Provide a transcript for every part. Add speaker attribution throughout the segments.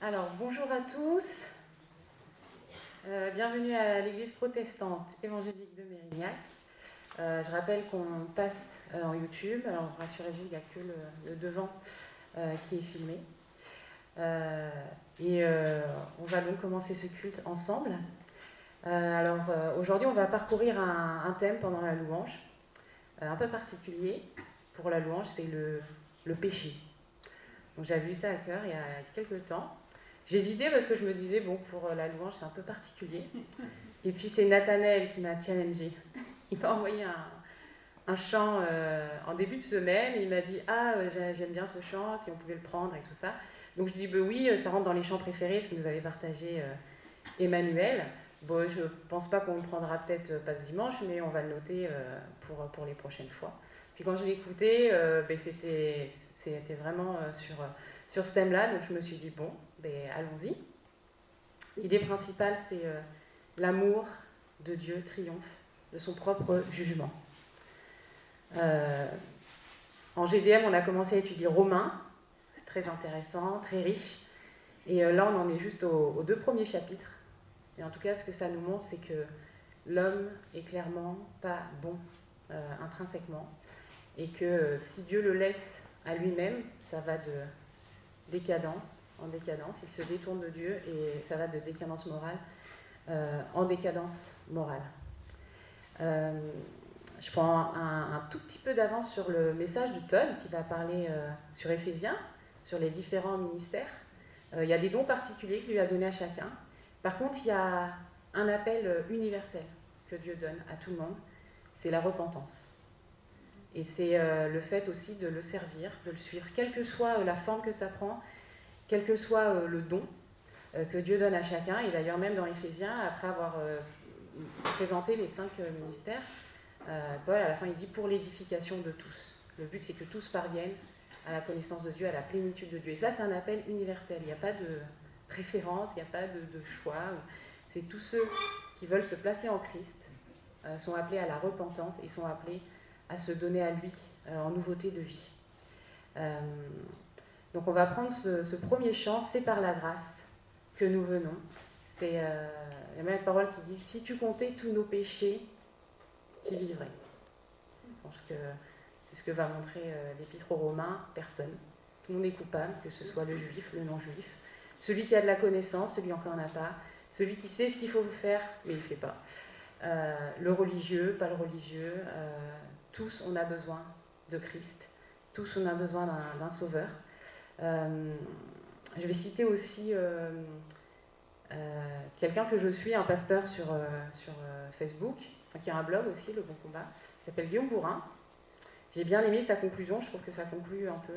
Speaker 1: Alors, bonjour à tous. Bienvenue à l'église protestante évangélique de Mérignac. Je rappelle qu'on passe en YouTube. Alors, rassurez-vous, il n'y a que le devant qui est filmé. On va donc commencer ce culte ensemble. Aujourd'hui, on va parcourir un thème pendant la louange, un peu particulier pour la louange, c'est le péché. Donc, j'avais eu ça à cœur il y a quelques temps. J'hésitais parce que je me disais, bon, pour la louange, c'est un peu particulier. Et puis, c'est Nathanaël qui m'a challengée. Il m'a envoyé un chant en début de semaine. Et il m'a dit, j'aime bien ce chant, si on pouvait le prendre et tout ça. Donc, je dis, oui, ça rentre dans les chants préférés, ce que nous avait partagé Emmanuel. Bon, je ne pense pas qu'on le prendra peut-être pas ce dimanche, mais on va le noter pour les prochaines fois. Puis quand je l'ai écouté, c'était vraiment sur ce thème-là. Donc, je me suis dit, bon, allons-y. L'idée principale, c'est l'amour de Dieu triomphe de son propre jugement. En GDM, on a commencé à étudier Romains, c'est très intéressant, très riche. Et là, on en est juste aux 2 premiers chapitres. Et en tout cas, ce que ça nous montre, c'est que l'homme est clairement pas bon intrinsèquement. Et que si Dieu le laisse à lui-même, ça va de décadence en décadence, il se détourne de Dieu et ça va de décadence morale en décadence morale. Je prends un tout petit peu d'avance sur le message de Todd qui va parler sur Éphésiens, sur les différents ministères. Il y a des dons particuliers qu'il lui a donnés à chacun. Par contre, il y a un appel universel que Dieu donne à tout le monde, c'est la repentance. Et c'est le fait aussi de le servir, de le suivre, quelle que soit la forme que ça prend, quel que soit le don que Dieu donne à chacun. Et d'ailleurs, même dans Éphésiens, après avoir présenté les 5 ministères, Paul, à la fin, il dit « pour l'édification de tous ». Le but, c'est que tous parviennent à la connaissance de Dieu, à la plénitude de Dieu. Et ça, c'est un appel universel. Il n'y a pas de préférence, il n'y a pas de choix. C'est tous ceux qui veulent se placer en Christ sont appelés à la repentance et sont appelés à se donner à lui en nouveauté de vie. Donc on va prendre ce premier chant, c'est par la grâce que nous venons. C'est la même parole qui dit, si tu comptais tous nos péchés, qui vivrait. Je pense que c'est ce que va montrer l'épître aux Romains, personne. Tout le monde est coupable, que ce soit le juif, le non-juif, celui qui a de la connaissance, celui qui n'en a pas, celui qui sait ce qu'il faut faire, mais il ne le fait pas. Le religieux, pas le religieux, tous on a besoin de Christ, tous on a besoin d'un sauveur. Je vais citer aussi quelqu'un que je suis, un pasteur sur Facebook, qui a un blog aussi, Le Bon Combat, qui s'appelle Guillaume Bourrin. J'ai bien aimé sa conclusion, je trouve que ça conclut un peu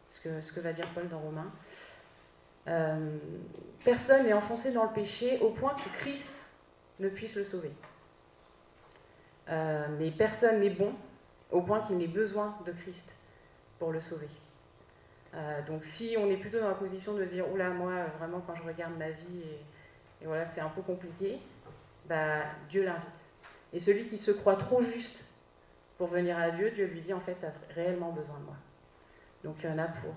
Speaker 1: ce que va dire Paul dans Romains. Personne n'est enfoncé dans le péché au point que Christ ne puisse le sauver. Mais personne n'est bon au point qu'il n'ait besoin de Christ pour le sauver. Donc si on est plutôt dans la position de dire « Oula, moi, vraiment, quand je regarde ma vie, et voilà, c'est un peu compliqué », Dieu l'invite. Et celui qui se croit trop juste pour venir à Dieu, Dieu lui dit « En fait, tu as réellement besoin de moi ». Donc il y en a pour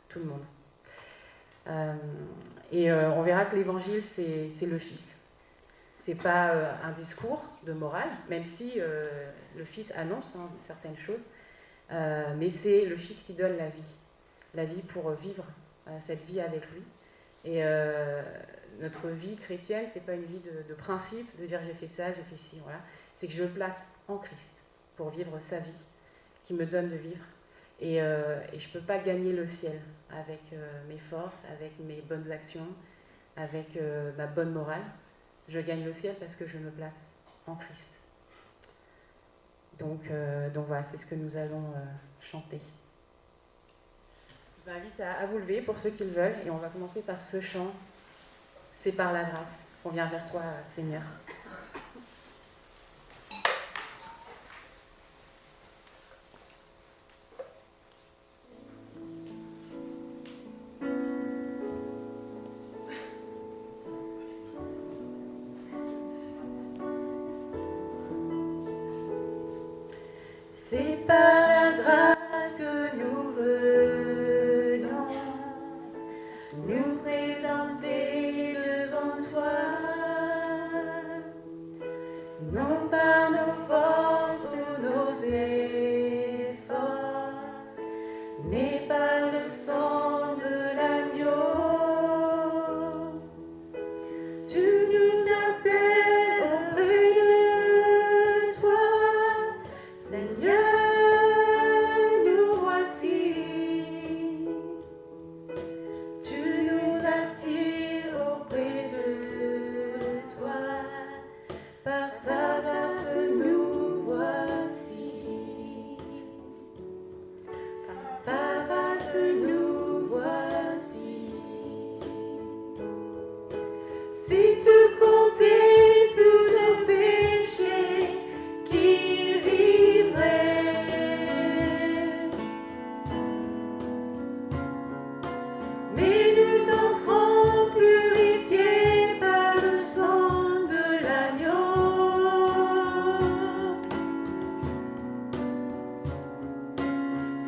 Speaker 1: tout le monde. On verra que l'évangile, c'est le Fils. C'est pas un discours de morale, même si le Fils annonce certaines choses, mais c'est le Fils qui donne la vie pour vivre cette vie avec lui. Et notre vie chrétienne, c'est pas une vie de principe, de dire j'ai fait ça, j'ai fait ci, voilà. C'est que je le place en Christ pour vivre sa vie, qui me donne de vivre. Et je peux pas gagner le ciel avec mes forces, avec mes bonnes actions, avec ma bonne morale. Je gagne le ciel parce que je me place en Christ. Donc voilà, c'est ce que nous allons chanter. Je vous invite à vous lever pour ceux qui le veulent et on va commencer par ce chant. C'est par la grâce qu'on vient vers toi, Seigneur. C'est par la grâce que nous venons, nous présentons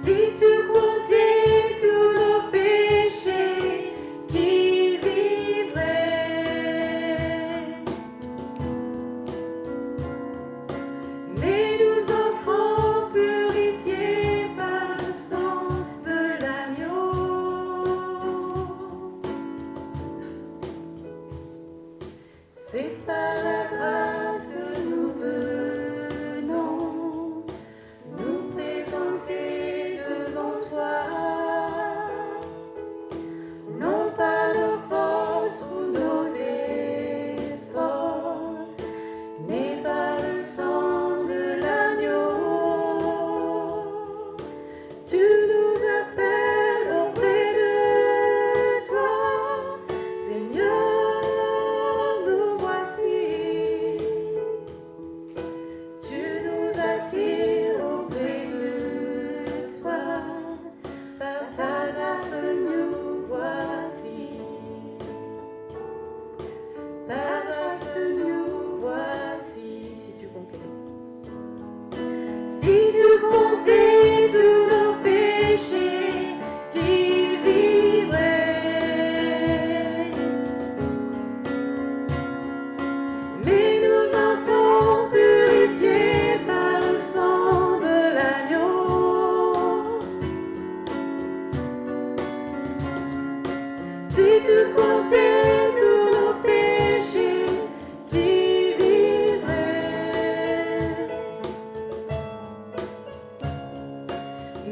Speaker 1: Si tu comptais tous nos péchés, qui vivrait? Mais nous entrons purifiés par le sang de l'agneau. C'est par la grâce que nous venons nous présenter devant toi, non par nos forces ou nos efforts, mais par le sang de l'agneau. Tu nous appelles auprès de toi, Seigneur, nous voici. Tu nous attires auprès de toi, par ta grâce nous voici. Par grâce nous voici. Si tu comptais. Si tu comptais tous nos péchés, qui vivrait? Mais nous entrons purifiés par le sang de l'agneau. Si tu comptais tous nos péchés, qui vivrait?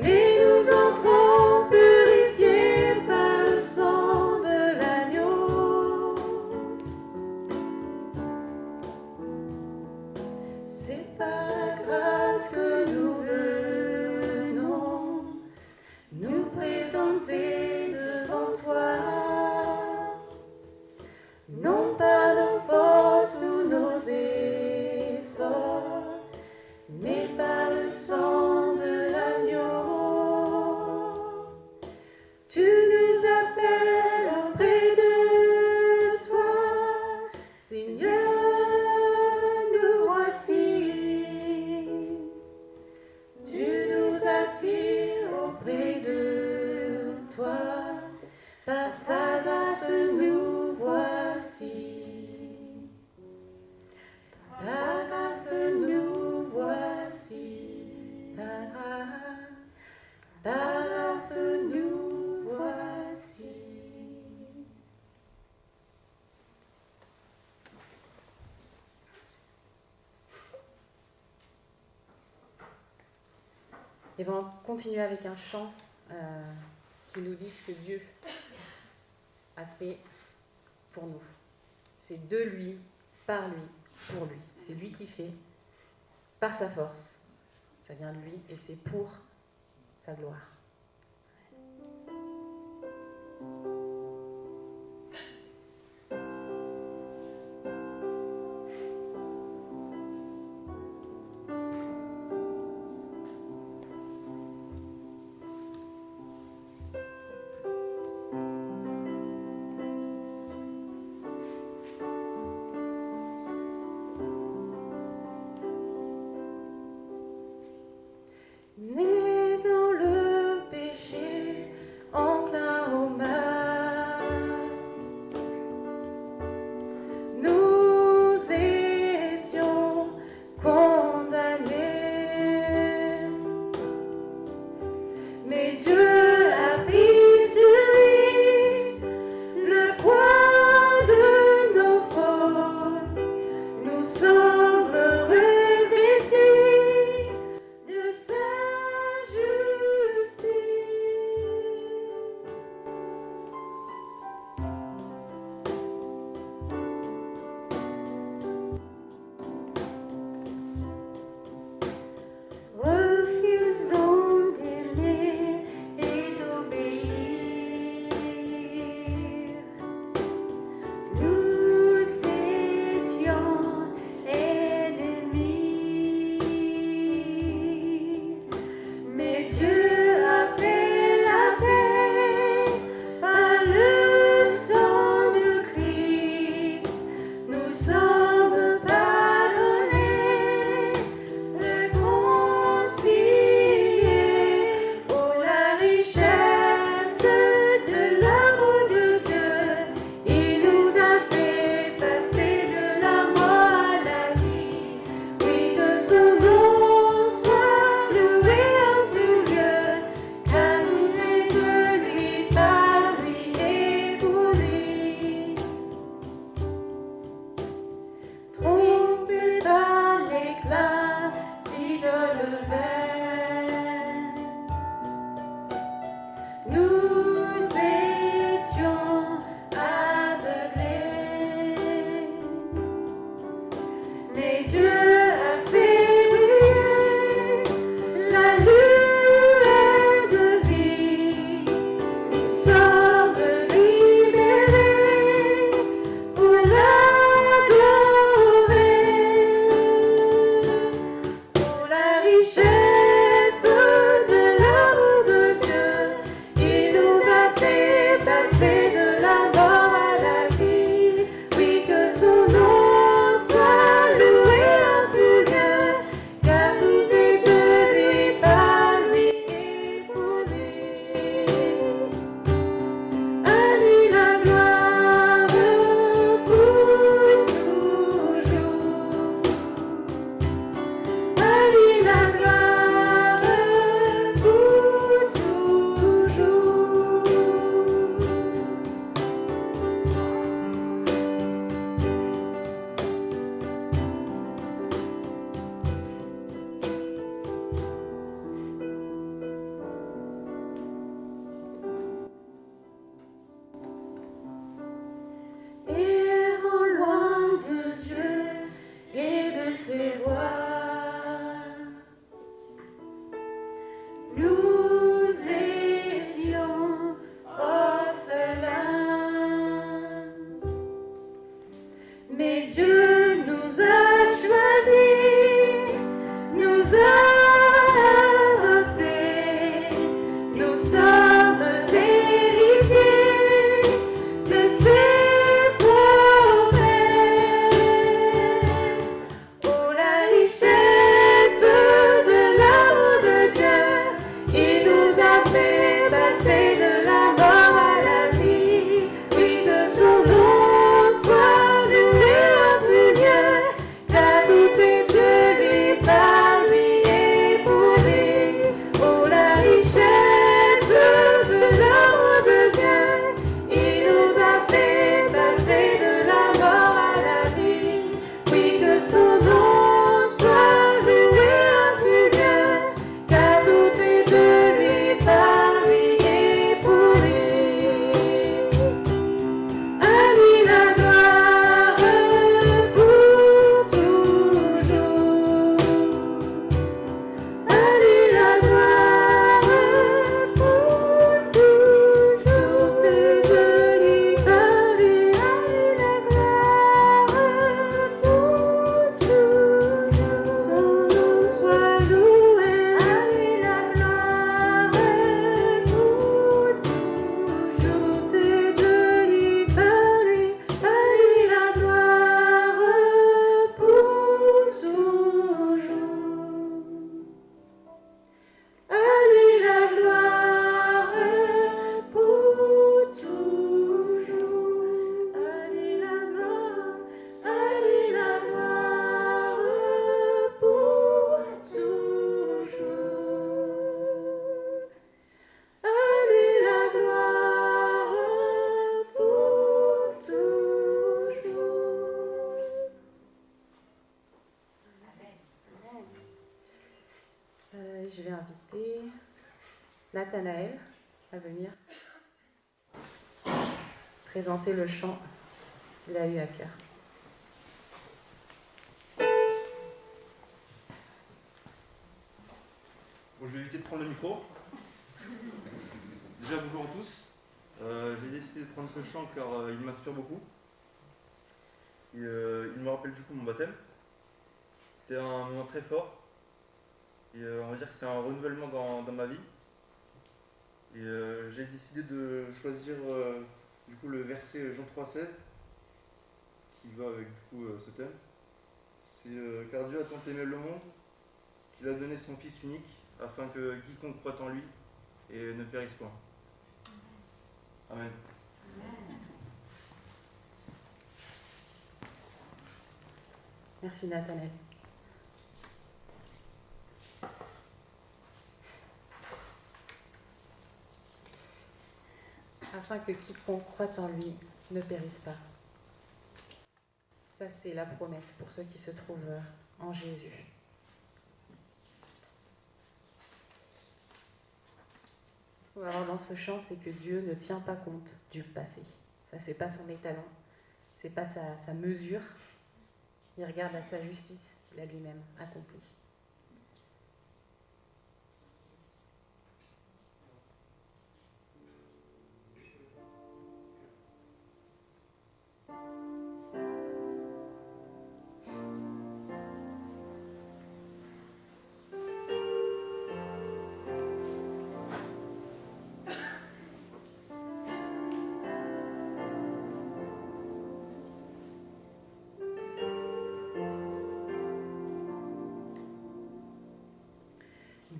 Speaker 1: Mais nous entrons purifiés par le sang de l'agneau. C'est par la grâce que nous venons nous présenter devant toi, non par nos forces ou nos efforts, mais par le sang de l'agneau. Tu nous appelles auprès de toi, Seigneur, nous voici. Tu nous attires auprès de toi, par ta grâce nous voici. Par grâce nous voici. Par grâce nous voici. Et bien, on continue avec un chant qui nous dit ce que Dieu a fait pour nous. C'est de lui, par lui, pour lui. C'est lui qui fait, par sa force. Ça vient de lui et c'est pour sa gloire. Né dans le péché, enclin au mal, nous étions condamnés, mais Dieu a pris sur lui le poids de nos fautes. Nous sommes revêtus de sa justice. Refusons d'aimer nous étions orphelins. Mais Dieu nous a choisis, nous a adoptés, nous sommes héritiers de ses promesses. Oh, la richesse de l'amour de Dieu, il nous a fait passer de la mort à la vie. Oui, que son nom soit loué en tout lieu, car tout est de lui, par lui et pour lui. Oh, la richesse de l'amour de Dieu, il nous a fait passer de la mort à la vie. Oui, que son nom soit loué en tout lieu, car tout est de lui, par lui et pour lui. À lui la gloire pour toujours. À lui la gloire pour toujours. C'est de lui, par lui, à lui la gloire pour toujours. Son nom soit loué, à lui la gloire pour toujours. C'est de lui, par lui, à lui la gloire pour toujours. À lui la gloire pour toujours. À lui la gloire, à lui la gloire pour toujours. À lui la gloire pour toujours. Je vais inviter Nathanaël à venir présenter le chant qu'il a eu à cœur.
Speaker 2: Bon, je vais éviter de prendre le micro. Déjà, bonjour à tous. J'ai décidé de prendre ce chant car il m'inspire beaucoup. Et, il me rappelle du coup mon baptême. C'était un moment très fort. Et on va dire que c'est un renouvellement dans ma vie. Et j'ai décidé de choisir du coup le verset Jean 3,16 qui va avec du coup ce thème. C'est car Dieu a tant aimé le monde qu'il a donné son Fils unique afin que quiconque croit en lui et ne périsse point. Amen.
Speaker 1: Merci Nathanaël. Afin que quiconque croit en lui ne périsse pas. Ça, c'est la promesse pour ceux qui se trouvent en Jésus. Ce qu'on va voir dans ce chant, c'est que Dieu ne tient pas compte du passé. Ça, c'est pas son étalon, c'est pas sa mesure. Il regarde à sa justice qu'il a lui-même accomplie.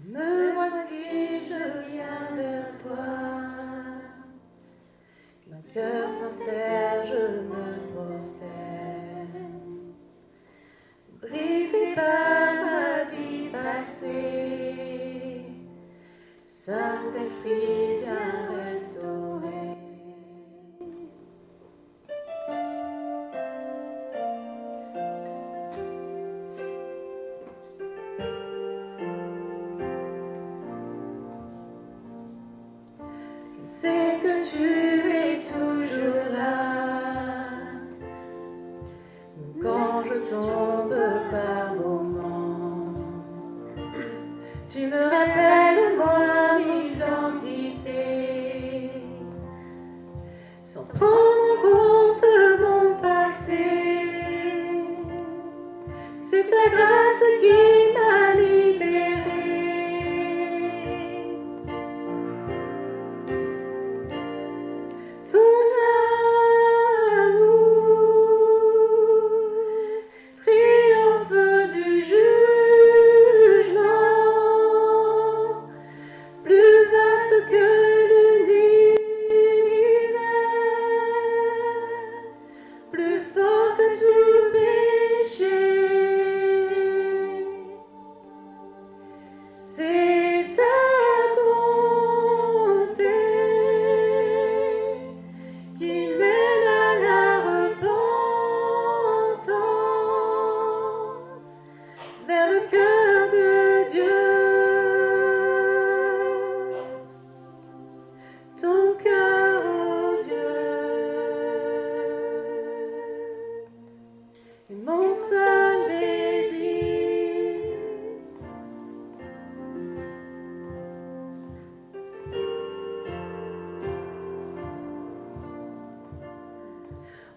Speaker 1: Me voici, je viens vers toi. D'un cœur sincère, je me prosterne. Brisé par ma vie passée, Saint-Esprit, viens restaurer. Je sais que tu es toujours là, quand je tombe par moments. Tu me rappelles mon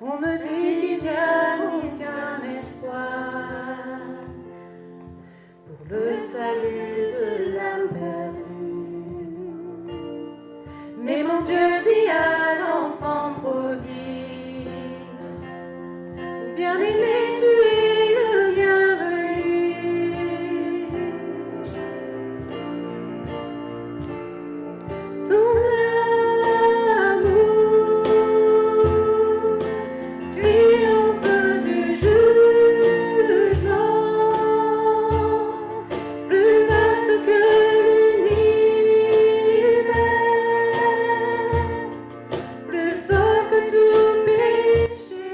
Speaker 1: On me dit qu'il n'y a aucun espoir pour le salut de l'âme perdue. Mais mon Dieu dit à l'enfant prodigue, bien-aimé, tu es le bienvenu. Ton amour triomphe du jugement, plus vaste que l'univers, plus fort que tout péché.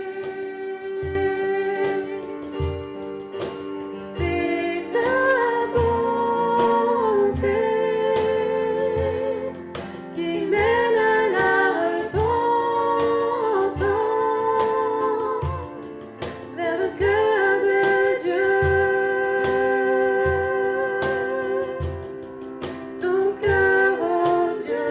Speaker 1: C'est ta bonté qui mène à la repentance vers le cœur de Dieu. Ton cœur, ô Dieu,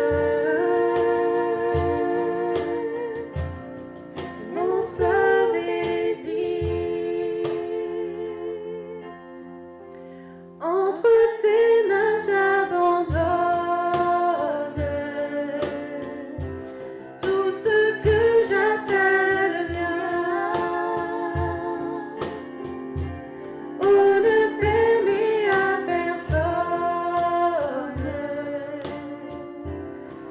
Speaker 1: mon seul désir. Entre tes mains j'abandonne tout ce que j'appelle bien. Oh, ne permets à personne,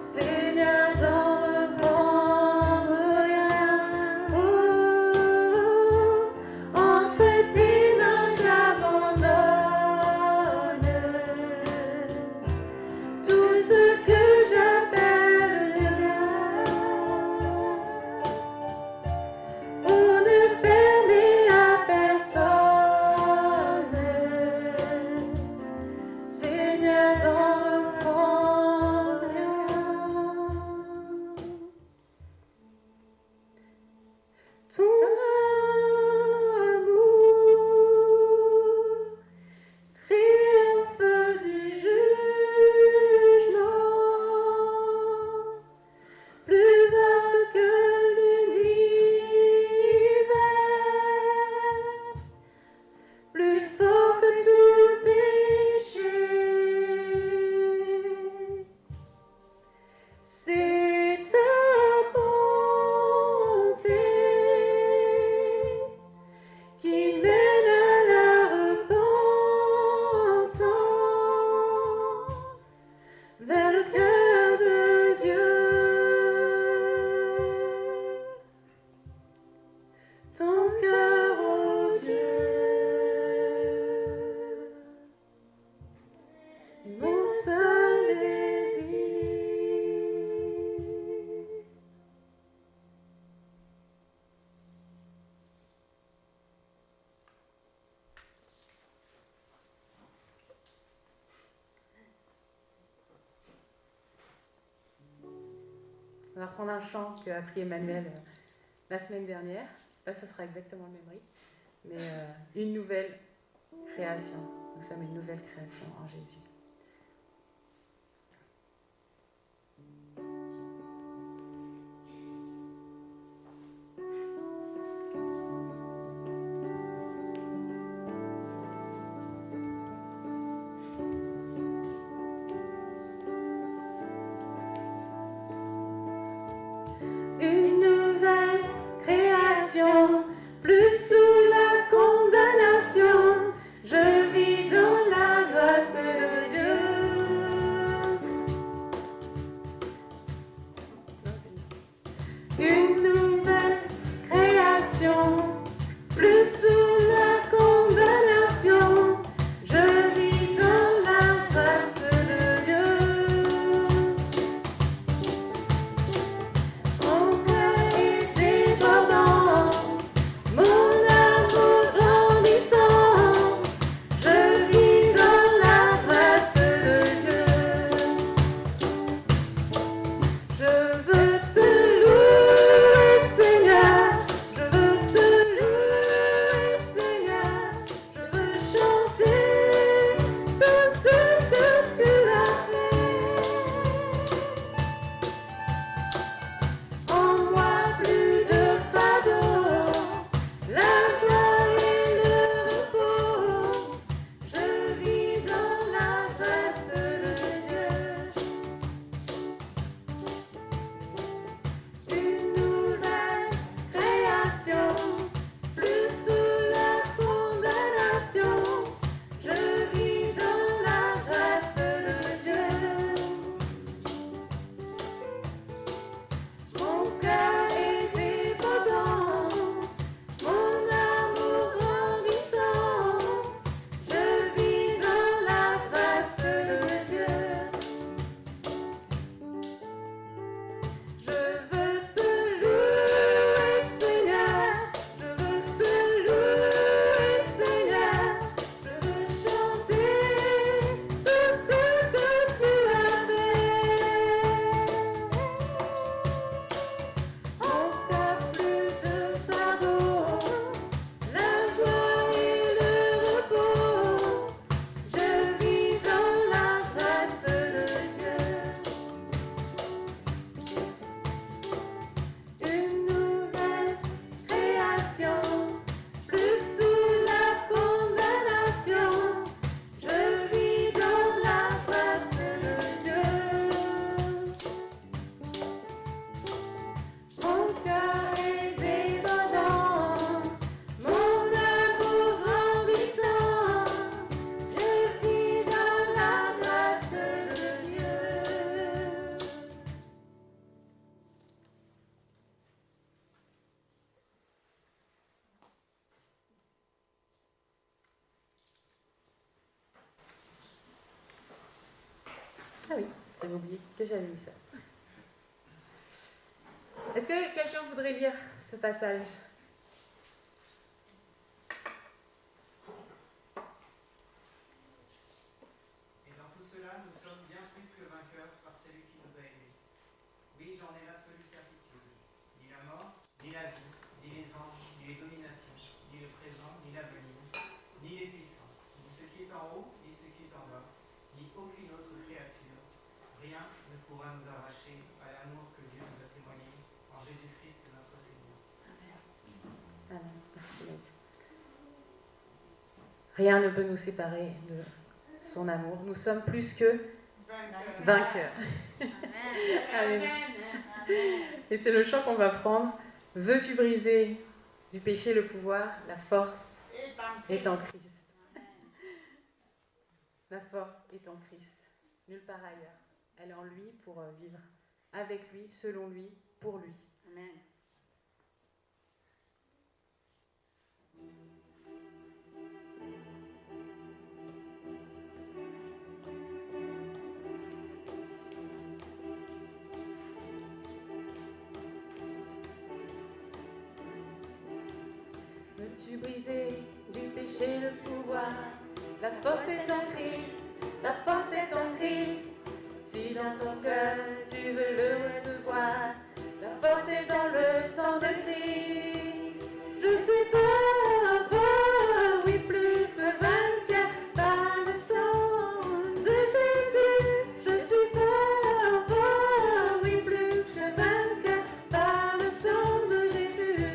Speaker 1: Seigneur, d'en reprendre rien. Oh, entre tes mains j'abandonne tout ce que j'appelle bien. On ne permet à personne, Seigneur, d'en reprendre rien. Ton amour triomphe du jugement, plus vaste que l'univers, plus fort que tout péché. C'est ta bonté qui mène à la repentance vers le cœur de Dieu. Ton cœur, ô Dieu, est mon seul désir. On va reprendre un chant qu'a appris Emmanuel la semaine dernière. Là, ce sera exactement le même rythme, mais une nouvelle création. Nous sommes une nouvelle création en Jésus. Une nouvelle création, plus sous la condamnation. Je vis dans la grâce de J'avais oublié que j'avais mis ça. Est-ce que quelqu'un voudrait lire ce passage?
Speaker 3: Et dans tout cela, nous sommes bien plus que vainqueurs par celui qui nous a aimés. Oui, j'en ai l'absolue certitude. Ni la mort, ni la vie, ni les anges, ni les dominations, ni le présent, ni l'avenir, ni les puissances, ni ce qui est en haut, ni ce qui est en bas, ni aucune autre créature. Rien ne pourra nous arracher à l'amour que Dieu nous a témoigné en Jésus-Christ notre Seigneur.
Speaker 1: Amen. Merci, Maître. Rien ne peut nous séparer de son amour. Nous sommes plus que vainqueurs. Amen. Et c'est le chant qu'on va prendre. Veux-tu briser du péché le pouvoir? La force est en Christ. La force est en Christ. Nulle part ailleurs. Elle est en lui pour vivre avec lui, selon lui, pour lui.
Speaker 4: Amen.
Speaker 1: Veux-tu briser du péché le pouvoir? La force est en Christ, la force est en Christ. Si dans ton cœur tu veux le recevoir, la force est dans le sang de Christ. Je suis fort, fort, oui plus que vainqueur par le sang de Jésus. Je suis fort, fort, oui plus que vainqueur par le sang de Jésus.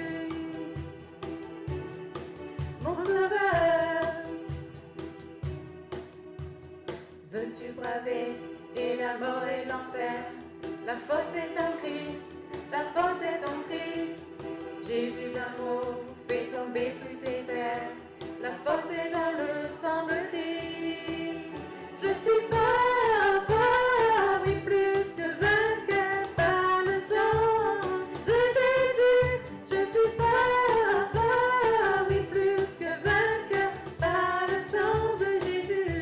Speaker 1: Mon sauveur, veux-tu braver et la mort et l'enfer? La force est en Christ, la force est en Christ. Jésus d'amour fait tomber tous tes vers. La force est dans le sang de Christ. Je suis fort, fort, oui plus que vainqueur par le sang de Jésus. Je suis fort, fort, oui plus que vainqueur par le sang de Jésus.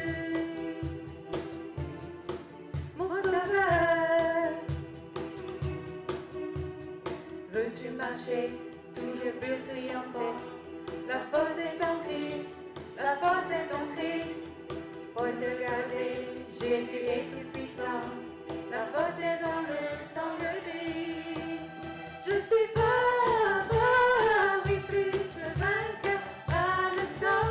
Speaker 1: Mon sauveur, veux-tu marcher toujours plus triomphant? La force est en Christ, la force est en Christ. Pour te garder, Jésus est tout puissant. La force est dans le sang de Christ. Je suis fort, fort, oui plus que vainqueur par le sang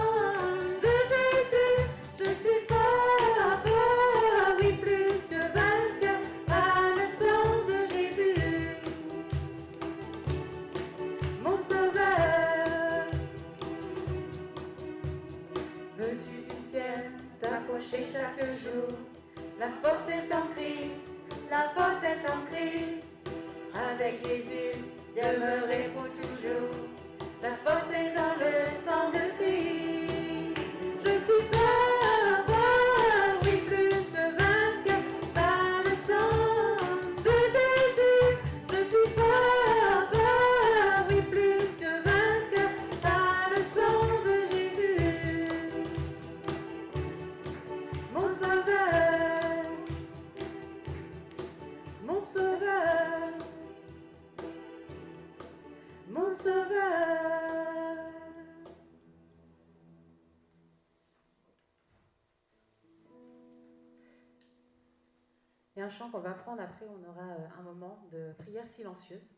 Speaker 1: de Jésus. Je suis fort, fort, oui plus que vainqueur par le sang de Jésus. Mon sauveur, veux-tu du ciel t'approcher chaque jour? La force est en Christ, la force est en Christ. Avec Jésus, demeurer pour toujours. La force est dans le sang de Christ. Je suis fort, fort, oui plus que vainqueur par le sang de Jésus. Je suis fort, fort, oui plus que vainqueur par le sang de Jésus. Mon sauveur, mon sauveur, mon sauveur. Et un chant qu'on va prendre après, on aura un moment de prière silencieuse.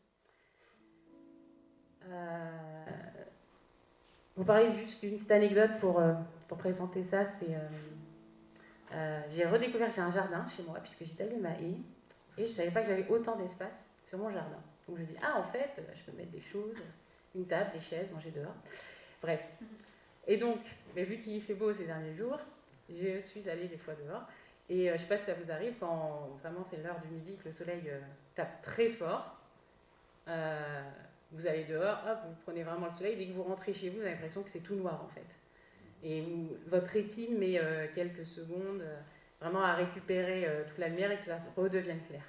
Speaker 1: Vous parlez juste d'une petite anecdote pour présenter ça. J'ai redécouvert que j'ai un jardin chez moi, puisque j'ai taillé ma haie, et je ne savais pas que j'avais autant d'espace sur mon jardin. Donc je me dis, en fait, je peux mettre des choses, une table, des chaises, manger dehors. Bref. Et donc, mais vu qu'il fait beau ces derniers jours, je suis allée des fois dehors. Et je ne sais pas si ça vous arrive, quand vraiment c'est l'heure du midi, que le soleil tape très fort, vous allez dehors, hop, vous prenez vraiment le soleil, dès que vous rentrez chez vous, vous avez l'impression que c'est tout noir en fait. Et votre rétine met quelques secondes vraiment à récupérer toute la lumière et que ça redevienne clair.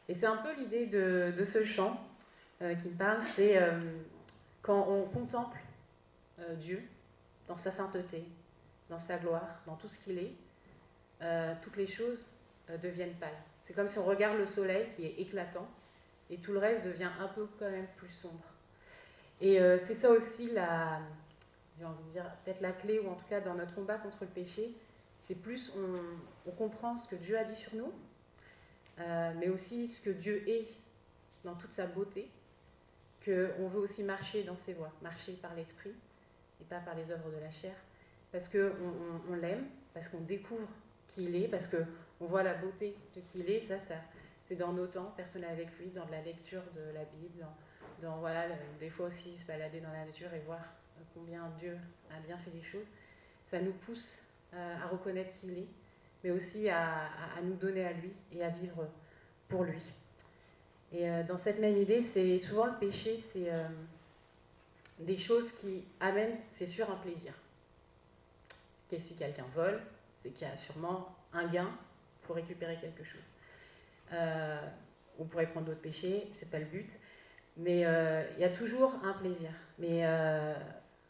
Speaker 1: Et c'est un peu l'idée de ce chant qui me parle, c'est quand on contemple Dieu dans sa sainteté, dans sa gloire, dans tout ce qu'il est, toutes les choses deviennent pâles. C'est comme si on regarde le soleil qui est éclatant et tout le reste devient un peu quand même plus sombre. Et c'est ça aussi j'ai envie de dire, peut-être la clé, ou en tout cas dans notre combat contre le péché, c'est plus on comprend ce que Dieu a dit sur nous, mais aussi ce que Dieu est dans toute sa beauté, qu'on veut aussi marcher dans ses voies, marcher par l'esprit et pas par les œuvres de la chair, parce qu'on l'aime, parce qu'on découvre qui il est, parce qu'on voit la beauté de qui il est. Ça c'est dans nos temps personnels avec lui, dans la lecture de la Bible, voilà, des fois aussi se balader dans la nature et voir combien Dieu a bien fait les choses. Ça nous pousse à reconnaître qui il est, mais aussi à nous donner à lui et à vivre pour lui. Et dans cette même idée, c'est souvent le péché, c'est des choses qui amènent, c'est sûr, un plaisir. Si quelqu'un vole, c'est qu'il y a sûrement un gain pour récupérer quelque chose. On pourrait prendre d'autres péchés, c'est pas le but, mais il y a toujours un plaisir. Mais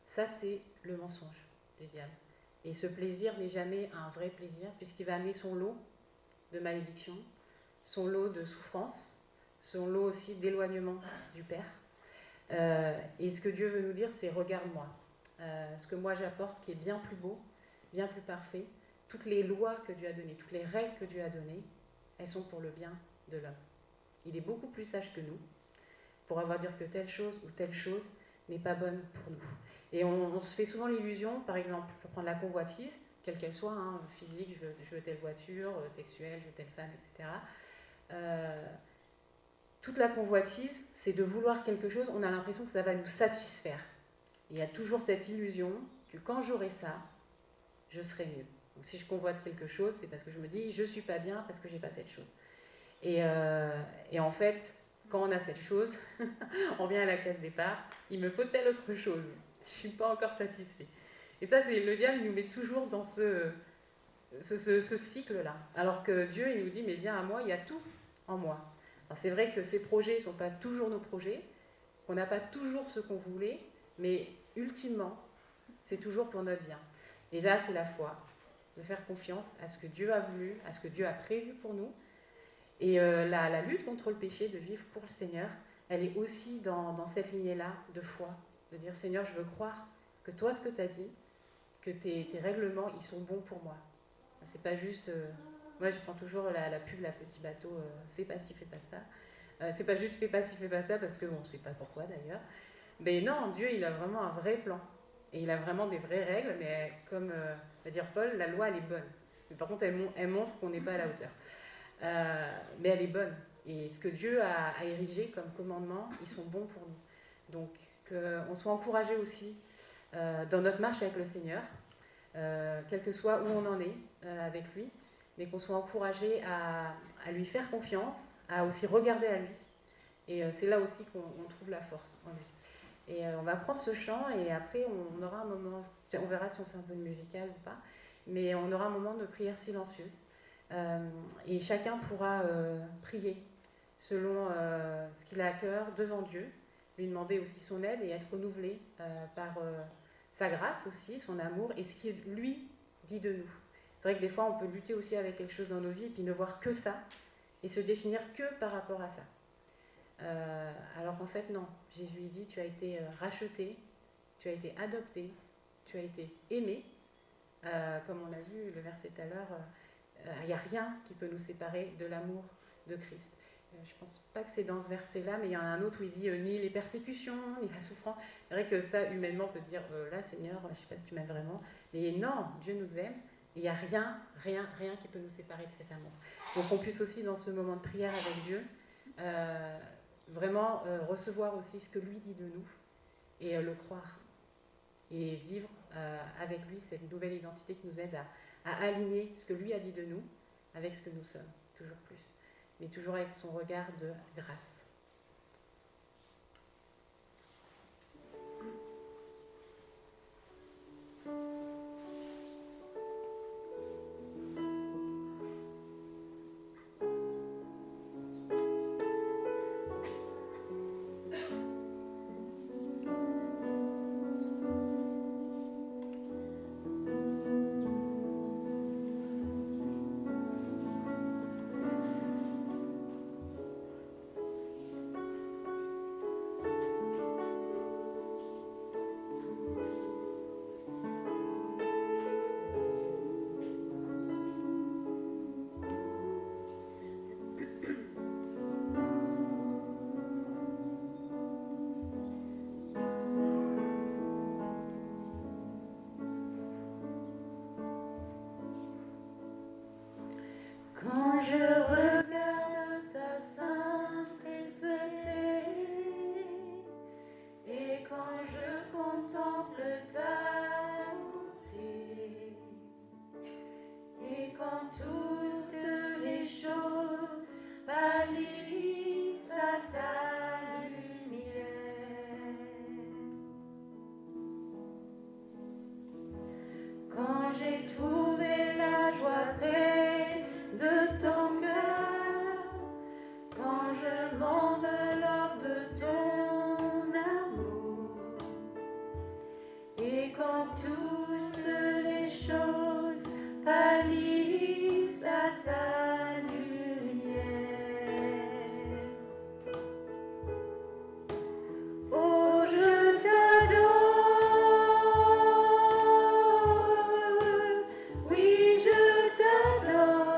Speaker 1: ça, c'est le mensonge du diable. Et ce plaisir n'est jamais un vrai plaisir, puisqu'il va amener son lot de malédiction, son lot de souffrance, son lot aussi d'éloignement du Père. Et ce que Dieu veut nous dire, c'est regarde-moi. Ce que moi j'apporte qui est bien plus beau, bien plus parfait. Toutes les lois que Dieu a données, toutes les règles que Dieu a données, elles sont pour le bien de l'homme. Il est beaucoup plus sage que nous pour avoir dire que telle chose ou telle chose n'est pas bonne pour nous. Et on se fait souvent l'illusion, par exemple, pour prendre la convoitise, quelle qu'elle soit, hein, physique, je veux telle voiture, sexuelle, je veux telle femme, etc. Toute la convoitise, c'est de vouloir quelque chose, on a l'impression que ça va nous satisfaire. Il y a toujours cette illusion que quand j'aurai ça, je serai mieux. Donc si je convoite quelque chose, c'est parce que je me dis je ne suis pas bien parce que j'ai pas cette chose. Et en fait, quand on a cette chose, on vient à la case départ, il me faut telle autre chose. Je ne suis pas encore satisfait. Et ça, c'est le diable, il nous met toujours dans ce cycle-là. Alors que Dieu, il nous dit, mais viens à moi, il y a tout en moi. Alors c'est vrai que ces projets ne sont pas toujours nos projets, qu'on n'a pas toujours ce qu'on voulait, mais ultimement, c'est toujours pour notre bien. Et là, c'est la foi, de faire confiance à ce que Dieu a voulu, à ce que Dieu a prévu pour nous. Et la lutte contre le péché, de vivre pour le Seigneur, elle est aussi dans cette lignée-là de foi, de dire Seigneur, je veux croire que toi, ce que tu as dit, que tes règlements, ils sont bons pour moi. C'est pas juste... moi, je prends toujours la pub, la petit bateau, fais pas ci, fais pas ça. C'est pas juste fais pas ci, fais pas ça, parce que bon, on sait pas pourquoi d'ailleurs. Mais non, Dieu, il a vraiment un vrai plan. Et il a vraiment des vraies règles, mais comme va dire Paul, la loi, elle est bonne. Mais par contre, elle montre qu'on n'est pas à la hauteur. Mais elle est bonne. Et ce que Dieu a érigé comme commandement, ils sont bons pour nous. Donc, qu'on soit encouragés aussi dans notre marche avec le Seigneur, quel que soit où on en est avec lui, mais qu'on soit encouragés à lui faire confiance, à aussi regarder à lui. Et c'est là aussi qu'on trouve la force en lui. Et on va prendre ce chant et après on aura un moment, on verra si on fait un peu de musical ou pas, mais on aura un moment de prière silencieuse. Et chacun pourra prier selon ce qu'il a à cœur devant Dieu, lui demander aussi son aide et être renouvelé par sa grâce aussi, son amour et ce qu'il lui dit de nous. C'est vrai que des fois on peut lutter aussi avec quelque chose dans nos vies et puis ne voir que ça et se définir que par rapport à ça. Alors qu'en fait non, Jésus dit tu as été racheté, tu as été adopté, tu as été aimé, comme on l'a vu le verset tout à l'heure, il n'y a rien qui peut nous séparer de l'amour de Christ. Je ne pense pas que c'est dans ce verset-là, mais il y en a un autre où il dit ni les persécutions, ni la souffrance. C'est vrai que ça, humainement, on peut se dire là, Seigneur, je ne sais pas si tu m'aimes vraiment. Mais non, Dieu nous aime. Et il n'y a rien qui peut nous séparer de cet amour. Donc on puisse aussi, dans ce moment de prière avec Dieu, vraiment recevoir aussi ce que lui dit de nous et le croire. Et vivre avec lui cette nouvelle identité qui nous aide à aligner ce que lui a dit de nous avec ce que nous sommes, toujours plus. Mais toujours avec son regard de grâce. je regarde ta sainteté et quand je contemple ta beauté et quand toutes les choses pâlissent à ta lumière, quand j'ai trouvé la joie près de ton cœur, quand je m'enveloppe de ton amour et quand toutes les choses pâlissent à ta lumière. Oh, je t'adore, oui, je t'adore.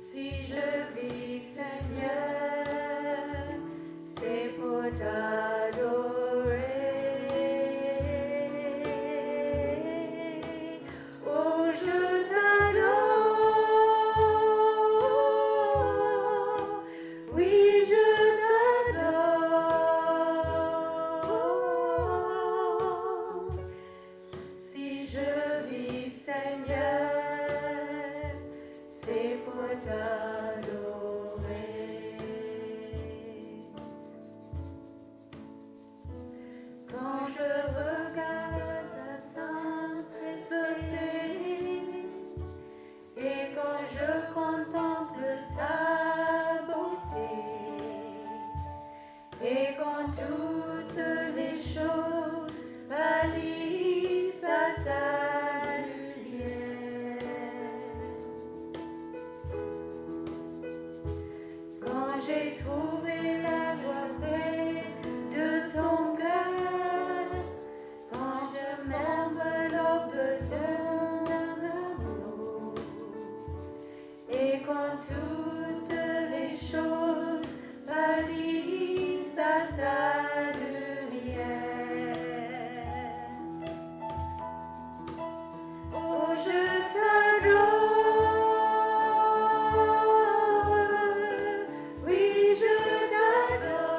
Speaker 1: Si je vis, Seigneur, c'est pour t'adorer. Oh, je t'adore, oui, je t'adore. Si je vis, Seigneur, c'est pour t'adorer. Quand je regarde ta sainteté et quand je contemple ta beauté et quand toutes les choses pâlissent à ta lumière, quand j'ai trouvé la joie près de ton cœur, quand je m'enveloppe de ton amour et quand toutes les choses pâlissent à ta lumière. Oh, je t'adore, oui, je t'adore.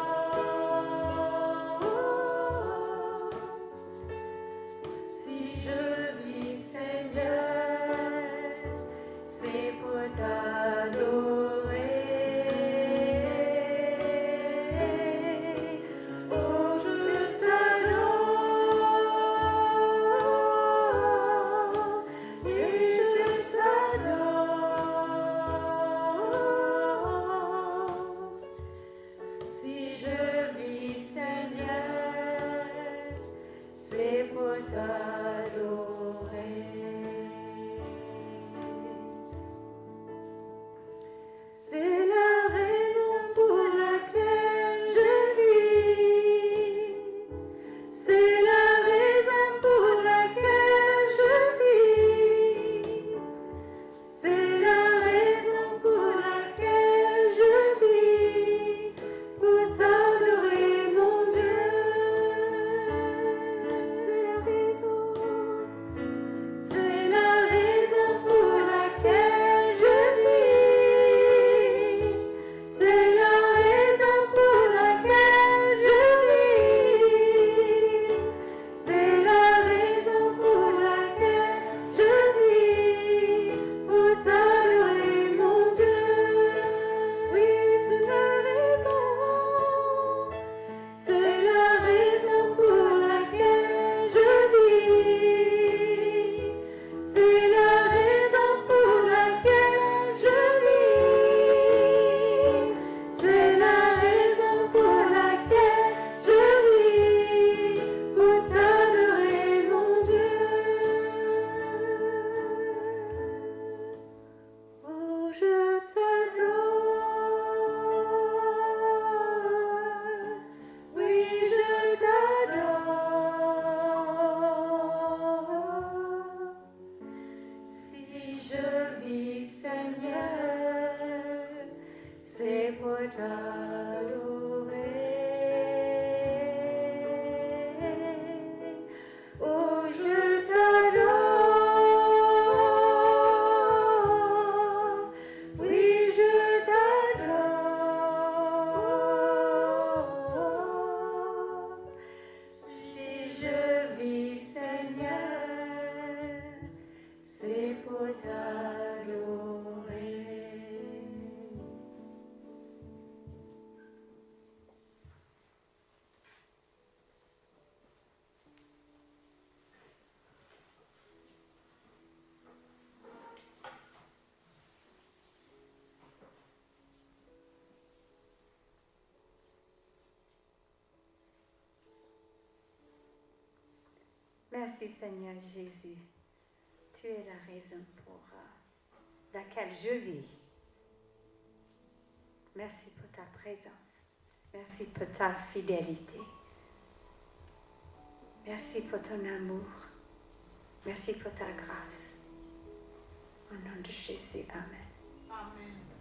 Speaker 1: Si je vis, Seigneur, c'est pour t'adorer. Oh, je t'adore, oui, je t'adore. Si je vis, Seigneur, c'est pour t'adorer. C'est la raison pour laquelle je vis. C'est la raison pour laquelle je vis. C'est la raison pour laquelle je vis. Pour t'adorer, mon Dieu. C'est la raison pour laquelle je vis. C'est la raison pour laquelle je vis. C'est la raison pour laquelle je vis. Pour t'adorer, mon Dieu. Oui, c'est la raison. C'est la raison pour laquelle je vis. C'est la raison pour laquelle je vis. C'est la raison pour laquelle je vis. Pour t'adorer, mon Dieu. Oh, je t'adore, oui, je t'adore. Si je vis, Seigneur, c'est pour t'adorer. Oh, je t'adore.
Speaker 4: pour t'adorer. Merci Seigneur Jésus. Tu es la raison pour laquelle je vis. Merci pour ta présence. Merci pour ta fidélité. Merci pour ton amour. Merci pour ta grâce. Au nom de Jésus, Amen.
Speaker 5: Amen.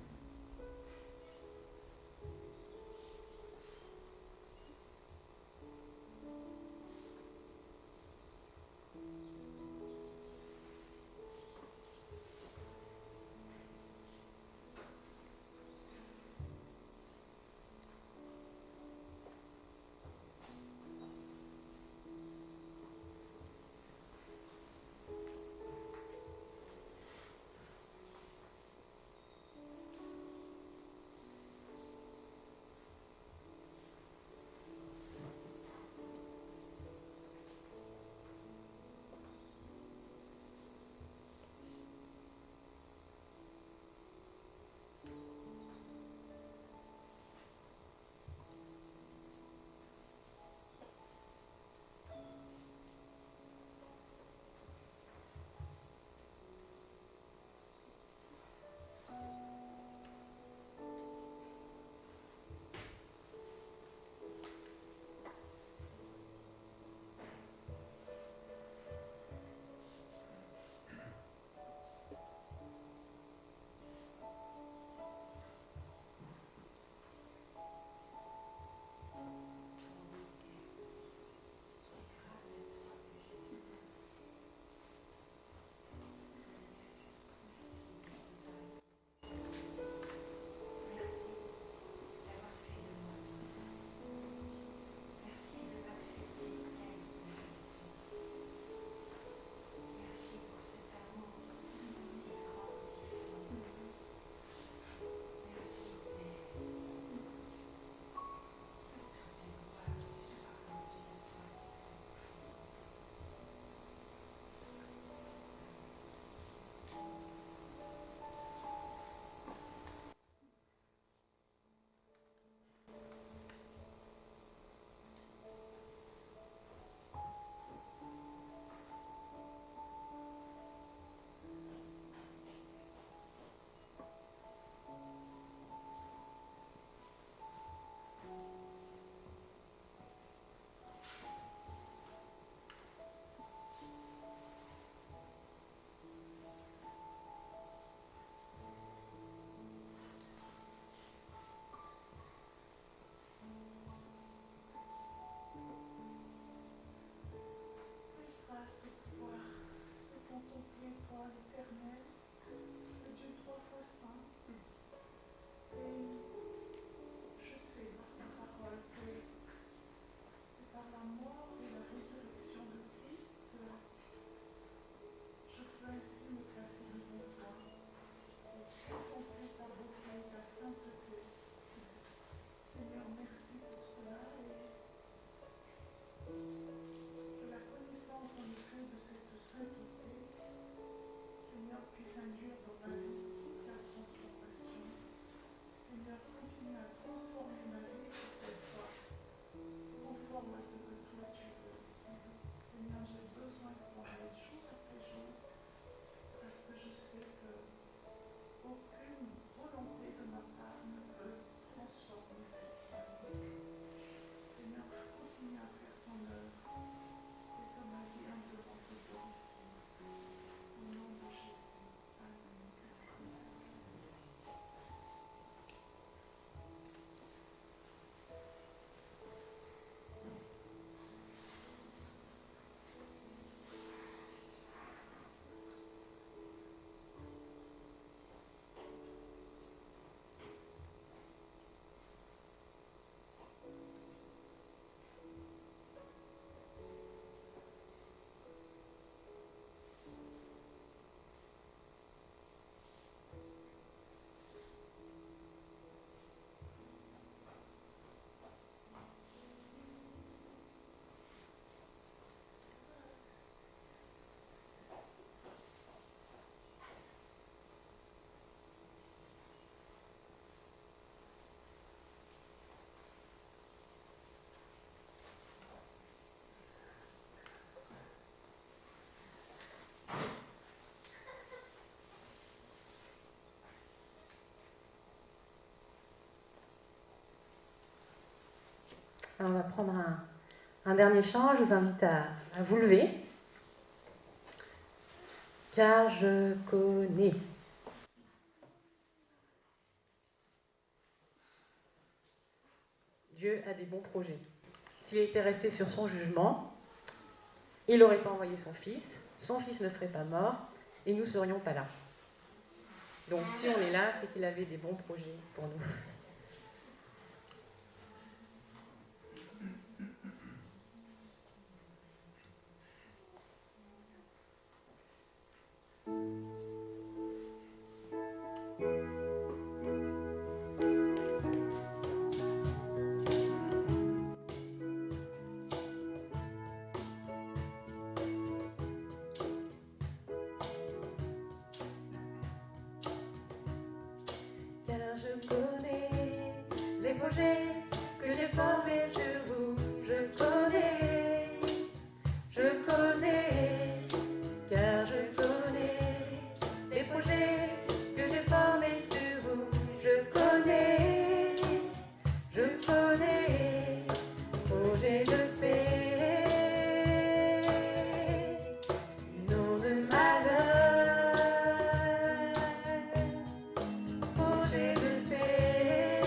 Speaker 1: Alors, on va prendre un dernier chant. Je vous invite à vous lever. Car je connais. Dieu a des bons projets. S'il était resté sur son jugement, il n'aurait pas envoyé son fils ne serait pas mort, et nous ne serions pas là. Donc si on est là, c'est qu'il avait des bons projets pour nous. Car je connais les projets que j'ai formés sur vous. Je connais, car je connais les projets que j'ai formés sur vous. Je connais, projets de paix, non de malheur. Projet de paix,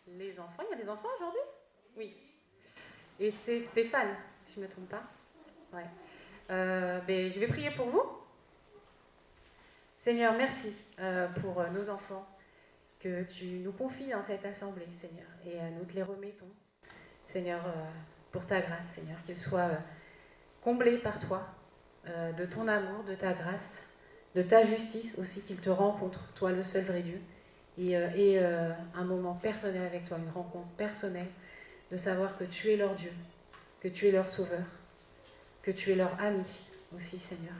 Speaker 1: les enfants. Il y a des enfants aujourd'hui? Oui. Et c'est Stéphane, si je ne me trompe pas. Ouais. Je vais prier pour vous. Seigneur, merci pour nos enfants que tu nous confies dans cette assemblée, Seigneur. Et nous te les remettons, Seigneur, pour ta grâce, Seigneur. Qu'ils soient comblés par toi, de ton amour, de ta grâce, de ta justice aussi, qu'ils te rencontrent, toi le seul vrai Dieu. Et un moment personnel avec toi, une rencontre personnelle, de savoir que tu es leur Dieu, que tu es leur sauveur, que tu es leur ami aussi, Seigneur,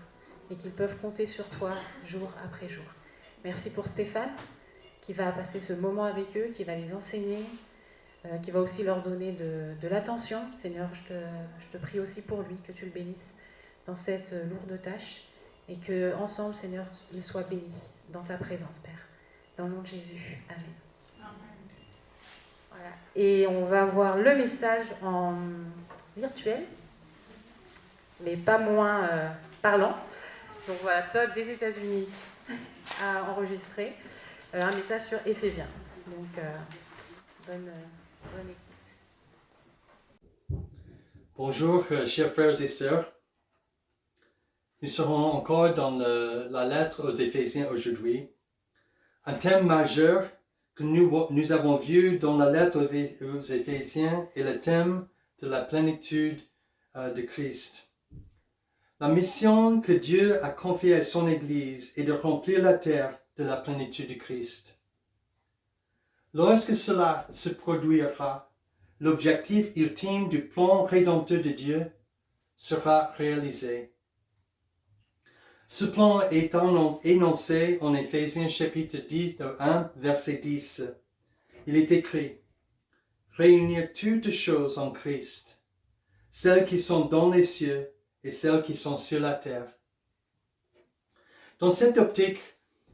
Speaker 1: et qu'ils peuvent compter sur toi jour après jour. Merci pour Stéphane, qui va passer ce moment avec eux, qui va les enseigner, qui va aussi leur donner de l'attention. Seigneur, je te prie aussi pour lui, que tu le bénisses dans cette lourde tâche, et qu'ensemble, Seigneur, ils soient bénis dans ta présence, Père. Dans le nom de Jésus. Amen. Voilà. Et on va voir le message en virtuel, mais pas moins parlant. Donc voilà, Todd des États-Unis a enregistré un message sur Éphésiens. Donc bonne écoute.
Speaker 5: Bonjour, chers frères et sœurs. Nous serons encore dans la lettre aux Éphésiens aujourd'hui. Un thème majeur que nous avons vu dans la lettre aux Éphésiens est le thème de la plénitude de Christ. La mission que Dieu a confiée à son Église est de remplir la terre de la plénitude de Christ. Lorsque cela se produira, l'objectif ultime du plan rédempteur de Dieu sera réalisé. Ce plan est énoncé en Éphésiens chapitre 1, verset 10. Il est écrit « Réunir toutes choses en Christ, celles qui sont dans les cieux et celles qui sont sur la terre. » Dans cette optique,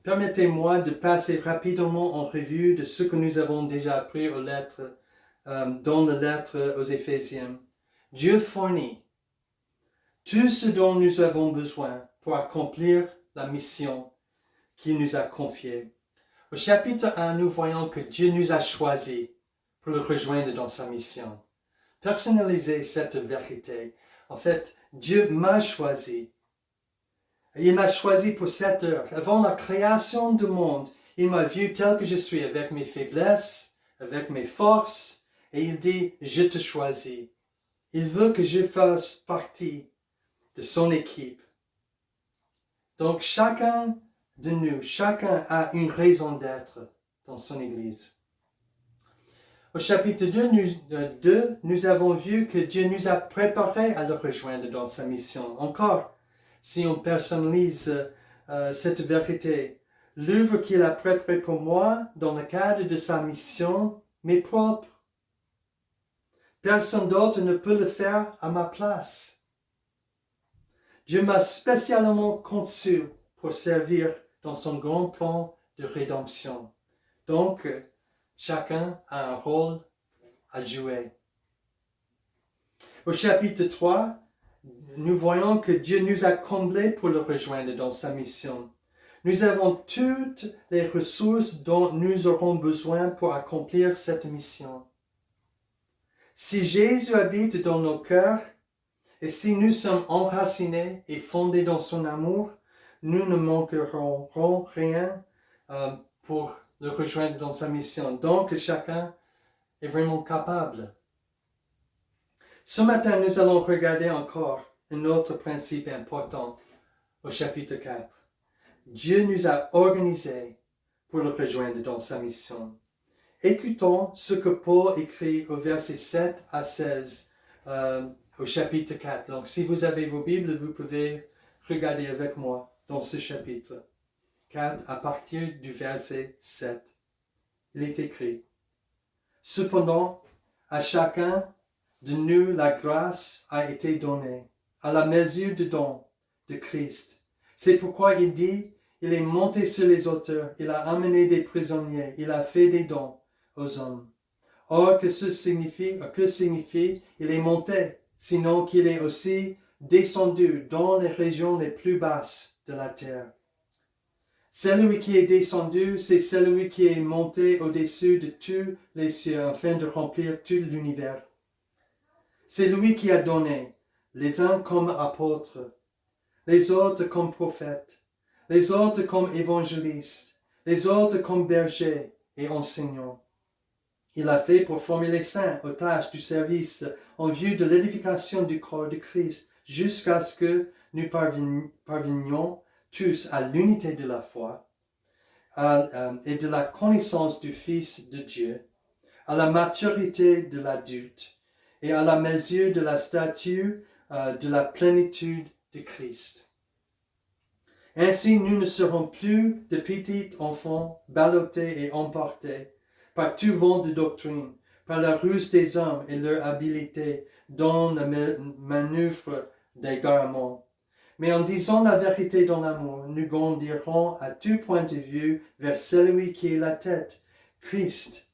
Speaker 5: permettez-moi de passer rapidement en revue de ce que nous avons déjà appris dans la lettre aux Éphésiens. Dieu fournit tout ce dont nous avons besoin pour accomplir la mission qu'il nous a confiée. Au chapitre 1, nous voyons que Dieu nous a choisis pour le rejoindre dans sa mission. Personnalisez cette vérité. En fait, Dieu m'a choisi. Il m'a choisi pour cette heure. Avant la création du monde, il m'a vu tel que je suis, avec mes faiblesses, avec mes forces, et il dit, je te choisis. Il veut que je fasse partie de son équipe. Donc chacun de nous, chacun a une raison d'être dans son Église. Au chapitre 2, nous avons vu que Dieu nous a préparés à le rejoindre dans sa mission. Encore, si on personnalise cette vérité, l'œuvre qu'il a préparée pour moi dans le cadre de sa mission m'est propre. Personne d'autre ne peut le faire à ma place. Dieu m'a spécialement conçu pour servir dans son grand plan de rédemption. Donc, chacun a un rôle à jouer. Au chapitre 3, nous voyons que Dieu nous a comblés pour le rejoindre dans sa mission. Nous avons toutes les ressources dont nous aurons besoin pour accomplir cette mission. Si Jésus habite dans nos cœurs, et si nous sommes enracinés et fondés dans son amour, nous ne manquerons rien pour le rejoindre dans sa mission. Donc, chacun est vraiment capable. Ce matin, nous allons regarder encore un autre principe important au chapitre 4. Dieu nous a organisés pour le rejoindre dans sa mission. Écoutons ce que Paul écrit au verset 7 à 16 au chapitre 4. Donc, si vous avez vos Bibles, vous pouvez regarder avec moi dans ce chapitre 4 à partir du verset 7. Il est écrit « Cependant, à chacun de nous la grâce a été donnée, à la mesure du don de Christ. C'est pourquoi il dit « Il est monté sur les hauteurs, il a amené des prisonniers, il a fait des dons aux hommes. » Or, que signifie « Il est monté » sinon qu'il est aussi descendu dans les régions les plus basses de la terre. Celui qui est descendu, c'est celui qui est monté au-dessus de tous les cieux afin de remplir tout l'univers. C'est lui qui a donné, les uns comme apôtres, les autres comme prophètes, les autres comme évangélistes, les autres comme bergers et enseignants. Il a fait pour former les saints aux tâches du service en vue de l'édification du corps de Christ, jusqu'à ce que nous parvenions tous à l'unité de la foi et de la connaissance du Fils de Dieu, à la maturité de l'adulte et à la mesure de la stature de la plénitude de Christ. Ainsi, nous ne serons plus de petits enfants ballottés et emportés par tout vent de doctrine, par la ruse des hommes et leur habileté dans la manœuvre d'égarement. Mais en disant la vérité dans l'amour, nous grandirons à tout point de vue vers celui qui est la tête, Christ.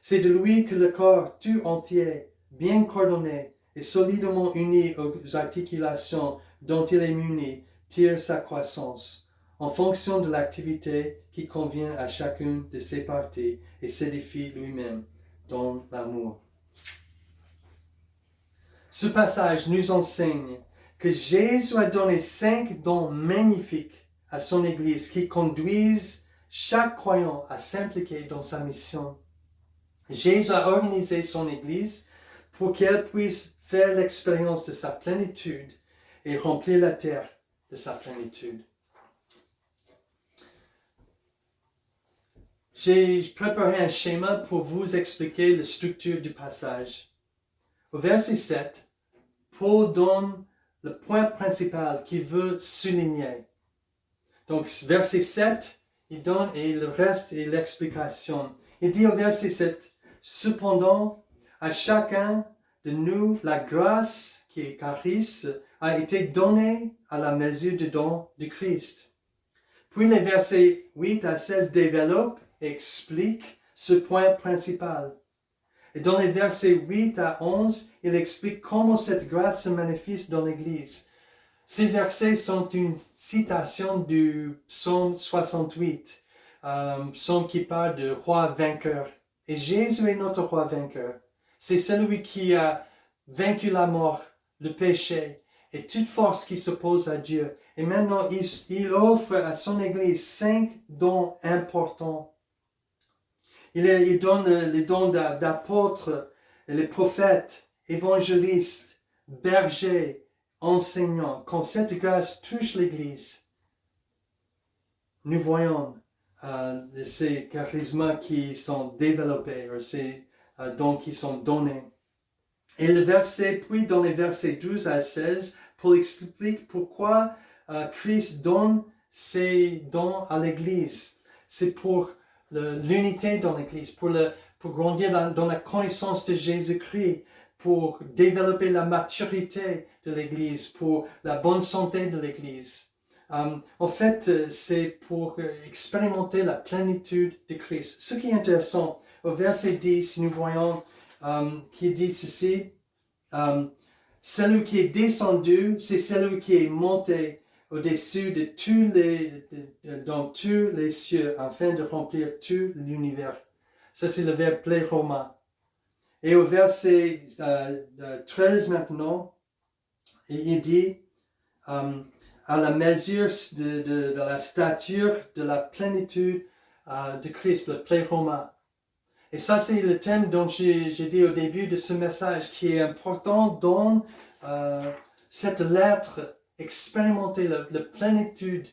Speaker 5: C'est de lui que le corps tout entier, bien coordonné et solidement uni aux articulations dont il est muni, tire sa croissance, en fonction de l'activité qui convient à chacune de ses parties et s'édifie lui-même dans l'amour. Ce passage nous enseigne que Jésus a donné 5 dons magnifiques à son Église qui conduisent chaque croyant à s'impliquer dans sa mission. Jésus a organisé son Église pour qu'elle puisse faire l'expérience de sa plénitude et remplir la terre de sa plénitude. J'ai préparé un schéma pour vous expliquer la structure du passage. Au verset 7, Paul donne le point principal qu'il veut souligner. Donc, verset 7, il donne et le reste est l'explication. Il dit au verset 7, cependant, à chacun de nous, la grâce qui est charis a été donnée à la mesure du don de Christ. Puis les versets 8 à 16 développent et expliquent ce point principal. Et dans les versets 8 à 11, il explique comment cette grâce se manifeste dans l'Église. Ces versets sont une citation du psaume 68, psaume qui parle de roi vainqueur. Et Jésus est notre roi vainqueur. C'est celui qui a vaincu la mort, le péché et toute force qui s'oppose à Dieu. Et maintenant, il offre à son Église 5 dons importants. Il donne les dons d'apôtres, les prophètes, évangélistes, bergers, enseignants. Quand cette grâce touche l'Église, nous voyons ces charismes qui sont développés, ces dons qui sont donnés. Et puis dans les versets 12 à 16, Paul explique pourquoi Christ donne ces dons à l'Église. C'est pour l'unité dans l'Église, pour grandir dans la connaissance de Jésus-Christ, pour développer la maturité de l'Église, pour la bonne santé de l'Église. En fait, c'est pour expérimenter la plénitude de Christ. Ce qui est intéressant, au verset 10, nous voyons qu'il dit ceci, celui qui est descendu, c'est celui qui est monté au-dessus dans tous les cieux, afin de remplir tout l'univers. Ça, c'est le verbe pleroma. Et au verset 13 maintenant, il dit, à la mesure de la stature de la plénitude de Christ, le pleroma. Et ça, c'est le thème dont j'ai dit au début de ce message, qui est important dans cette lettre, expérimenter la plénitude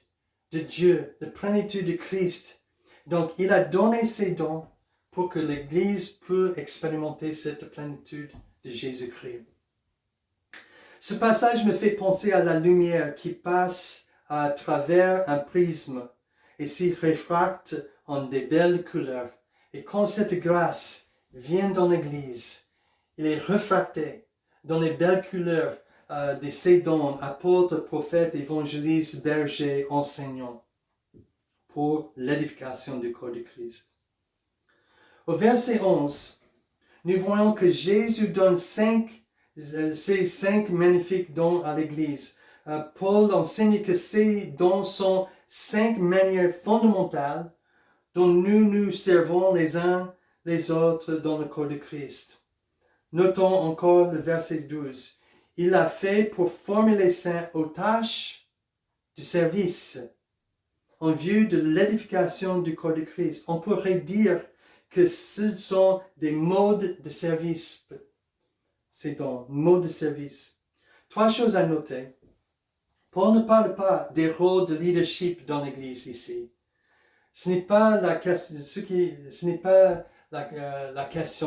Speaker 5: de Dieu, la plénitude de Christ. Donc, il a donné ses dons pour que l'Église puisse expérimenter cette plénitude de Jésus-Christ. Ce passage me fait penser à la lumière qui passe à travers un prisme et s'y réfracte en des belles couleurs. Et quand cette grâce vient dans l'Église, il est refracté dans les belles couleurs de ses dons, apôtres, prophètes, évangélistes, bergers, enseignants, pour l'édification du corps de Christ. Au verset 11, nous voyons que Jésus donne ces 5 magnifiques dons à l'Église. Paul enseigne que ces dons sont 5 manières fondamentales dont nous nous servons les uns les autres dans le corps de Christ. Notons encore le verset 12. Il l'a fait pour former les saints aux tâches du service en vue de l'édification du corps de Christ. On pourrait dire que ce sont des modes de service. C'est donc modes de service. 3 choses à noter. Paul ne parle pas des rôles de leadership dans l'Église ici. Ce n'est pas la question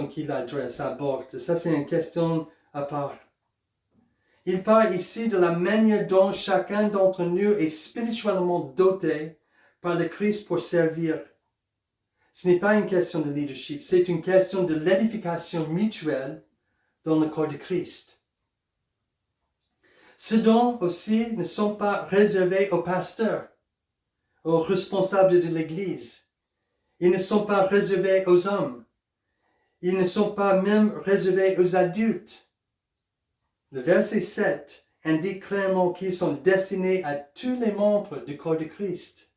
Speaker 5: qu'il adresse, aborde. Ça, c'est une question à part. Il parle ici de la manière dont chacun d'entre nous est spirituellement doté par le Christ pour servir. Ce n'est pas une question de leadership, c'est une question de l'édification mutuelle dans le corps de Christ. Ces dons aussi ne sont pas réservés aux pasteurs, aux responsables de l'Église. Ils ne sont pas réservés aux hommes. Ils ne sont pas même réservés aux adultes. Le verset 7 indique clairement qu'ils sont destinés à tous les membres du corps de Christ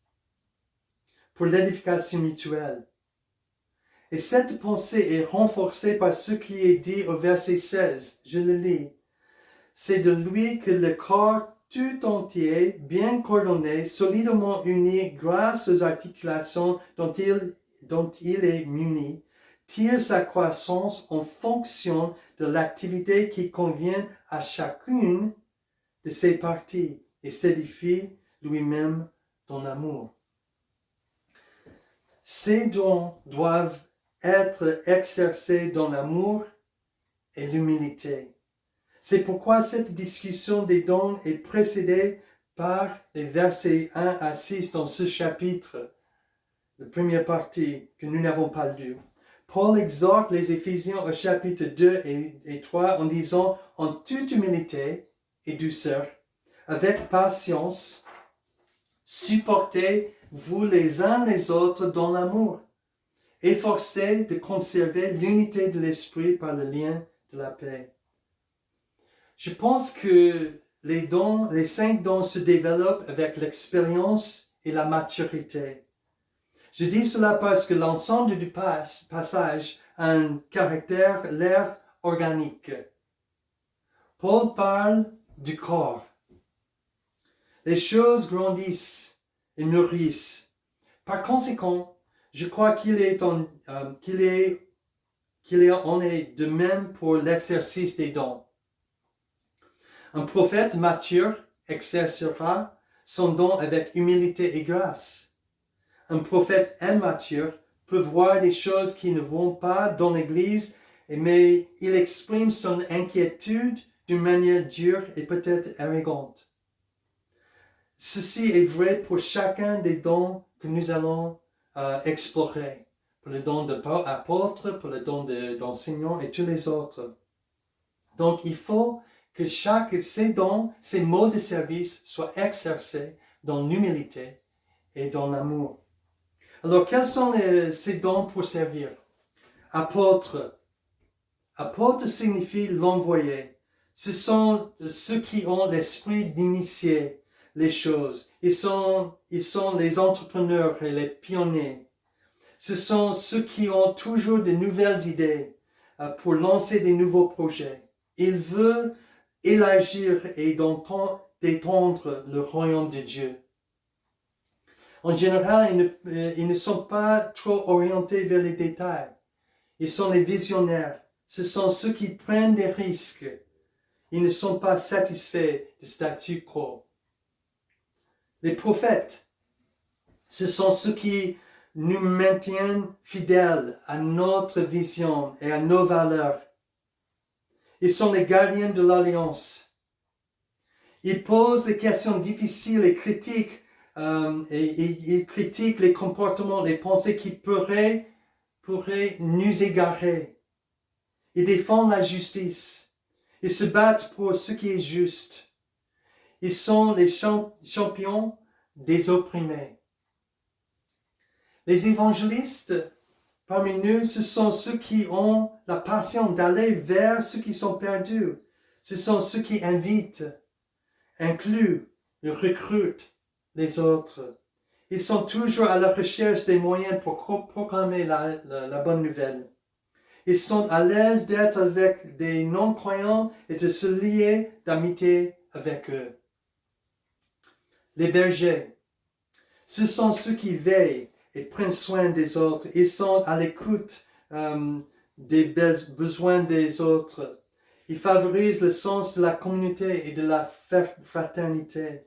Speaker 5: pour l'édification mutuelle. Et cette pensée est renforcée par ce qui est dit au verset 16. Je le lis. C'est de lui que le corps tout entier, bien coordonné, solidement uni grâce aux articulations dont il est muni, tire sa croissance en fonction de l'activité qui convient à chacune de ses parties et s'édifie lui-même dans l'amour. Ces dons doivent être exercés dans l'amour et l'humilité. C'est pourquoi cette discussion des dons est précédée par les versets 1 à 6 dans ce chapitre, la première partie que nous n'avons pas lue. Paul exhorte les Éphésiens au chapitre 2 et 3 en disant « En toute humilité et douceur, avec patience, supportez-vous les uns les autres dans l'amour. Efforcez de conserver l'unité de l'esprit par le lien de la paix. » Je pense que les 5 dons se développent avec l'expérience et la maturité. Je dis cela parce que l'ensemble du passage a un caractère l'air organique. Paul parle du corps. Les choses grandissent et mûrissent. Par conséquent, je crois qu'il en est de même pour l'exercice des dons. Un prophète mature exercera son don avec humilité et grâce. Un prophète immature peut voir des choses qui ne vont pas dans l'Église, mais il exprime son inquiétude d'une manière dure et peut-être arrogante. Ceci est vrai pour chacun des dons que nous allons explorer. Pour le don d'apôtre, pour le don d'enseignant et tous les autres. Donc il faut que ces dons, ces modes de service soient exercés dans l'humilité et dans l'amour. Alors, quels sont ces dons pour servir? Apôtre. Apôtre signifie l'envoyé. Ce sont ceux qui ont l'esprit d'initier les choses. Ils sont les entrepreneurs et les pionniers. Ce sont ceux qui ont toujours de nouvelles idées pour lancer des nouveaux projets. Ils veulent élargir et d'étendre le royaume de Dieu. En général, ils ne sont pas trop orientés vers les détails. Ils sont les visionnaires. Ce sont ceux qui prennent des risques. Ils ne sont pas satisfaits du statu quo. Les prophètes, ce sont ceux qui nous maintiennent fidèles à notre vision et à nos valeurs. Ils sont les gardiens de l'alliance. Ils posent des questions difficiles et critiques, ils critiquent les comportements, les pensées qui pourraient nous égarer. Ils défendent la justice. Ils se battent pour ce qui est juste. Ils sont les champions des opprimés. Les évangélistes parmi nous, ce sont ceux qui ont la passion d'aller vers ceux qui sont perdus. Ce sont ceux qui invitent, incluent, recrutent les autres. Ils sont toujours à la recherche des moyens pour proclamer la bonne nouvelle. Ils sont à l'aise d'être avec des non-croyants et de se lier d'amitié avec eux. Les bergers, ce sont ceux qui veillent et prennent soin des autres. Ils sont à l'écoute des besoins des autres. Ils favorisent le sens de la communauté et de la fraternité.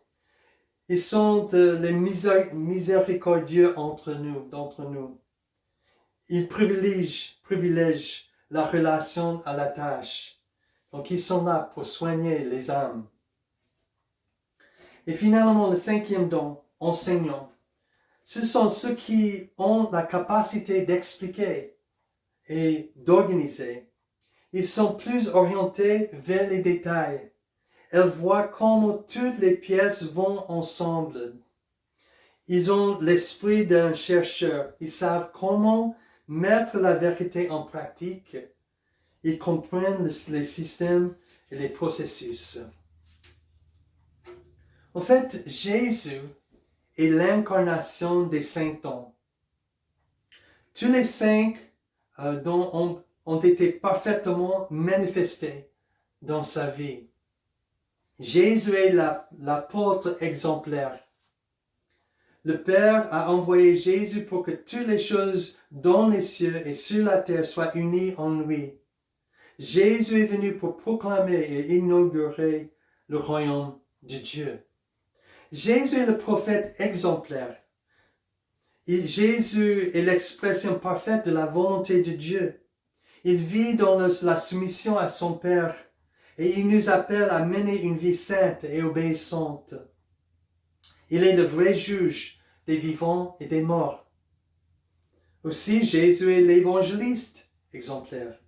Speaker 5: Ils sont les miséricordieux d'entre nous. Ils privilègent la relation à la tâche. Donc, ils sont là pour soigner les âmes. Et finalement, le 5e don, enseignant. Ce sont ceux qui ont la capacité d'expliquer et d'organiser. Ils sont plus orientés vers les détails. Ils voient comment toutes les pièces vont ensemble. Ils ont l'esprit d'un chercheur. Ils savent comment mettre la vérité en pratique. Ils comprennent les systèmes et les processus. En fait, Jésus est l'incarnation des 5 dons. Tous les 5 dons ont été parfaitement manifestés dans sa vie. Jésus est l'apôtre exemplaire. Le Père a envoyé Jésus pour que toutes les choses dans les cieux et sur la terre soient unies en lui. Jésus est venu pour proclamer et inaugurer le royaume de Dieu. Jésus est le prophète exemplaire. Jésus est l'expression parfaite de la volonté de Dieu. Il vit dans la soumission à son Père et il nous appelle à mener une vie sainte et obéissante. Il est le vrai juge des vivants et des morts. Aussi, Jésus est l'évangéliste exemplaire.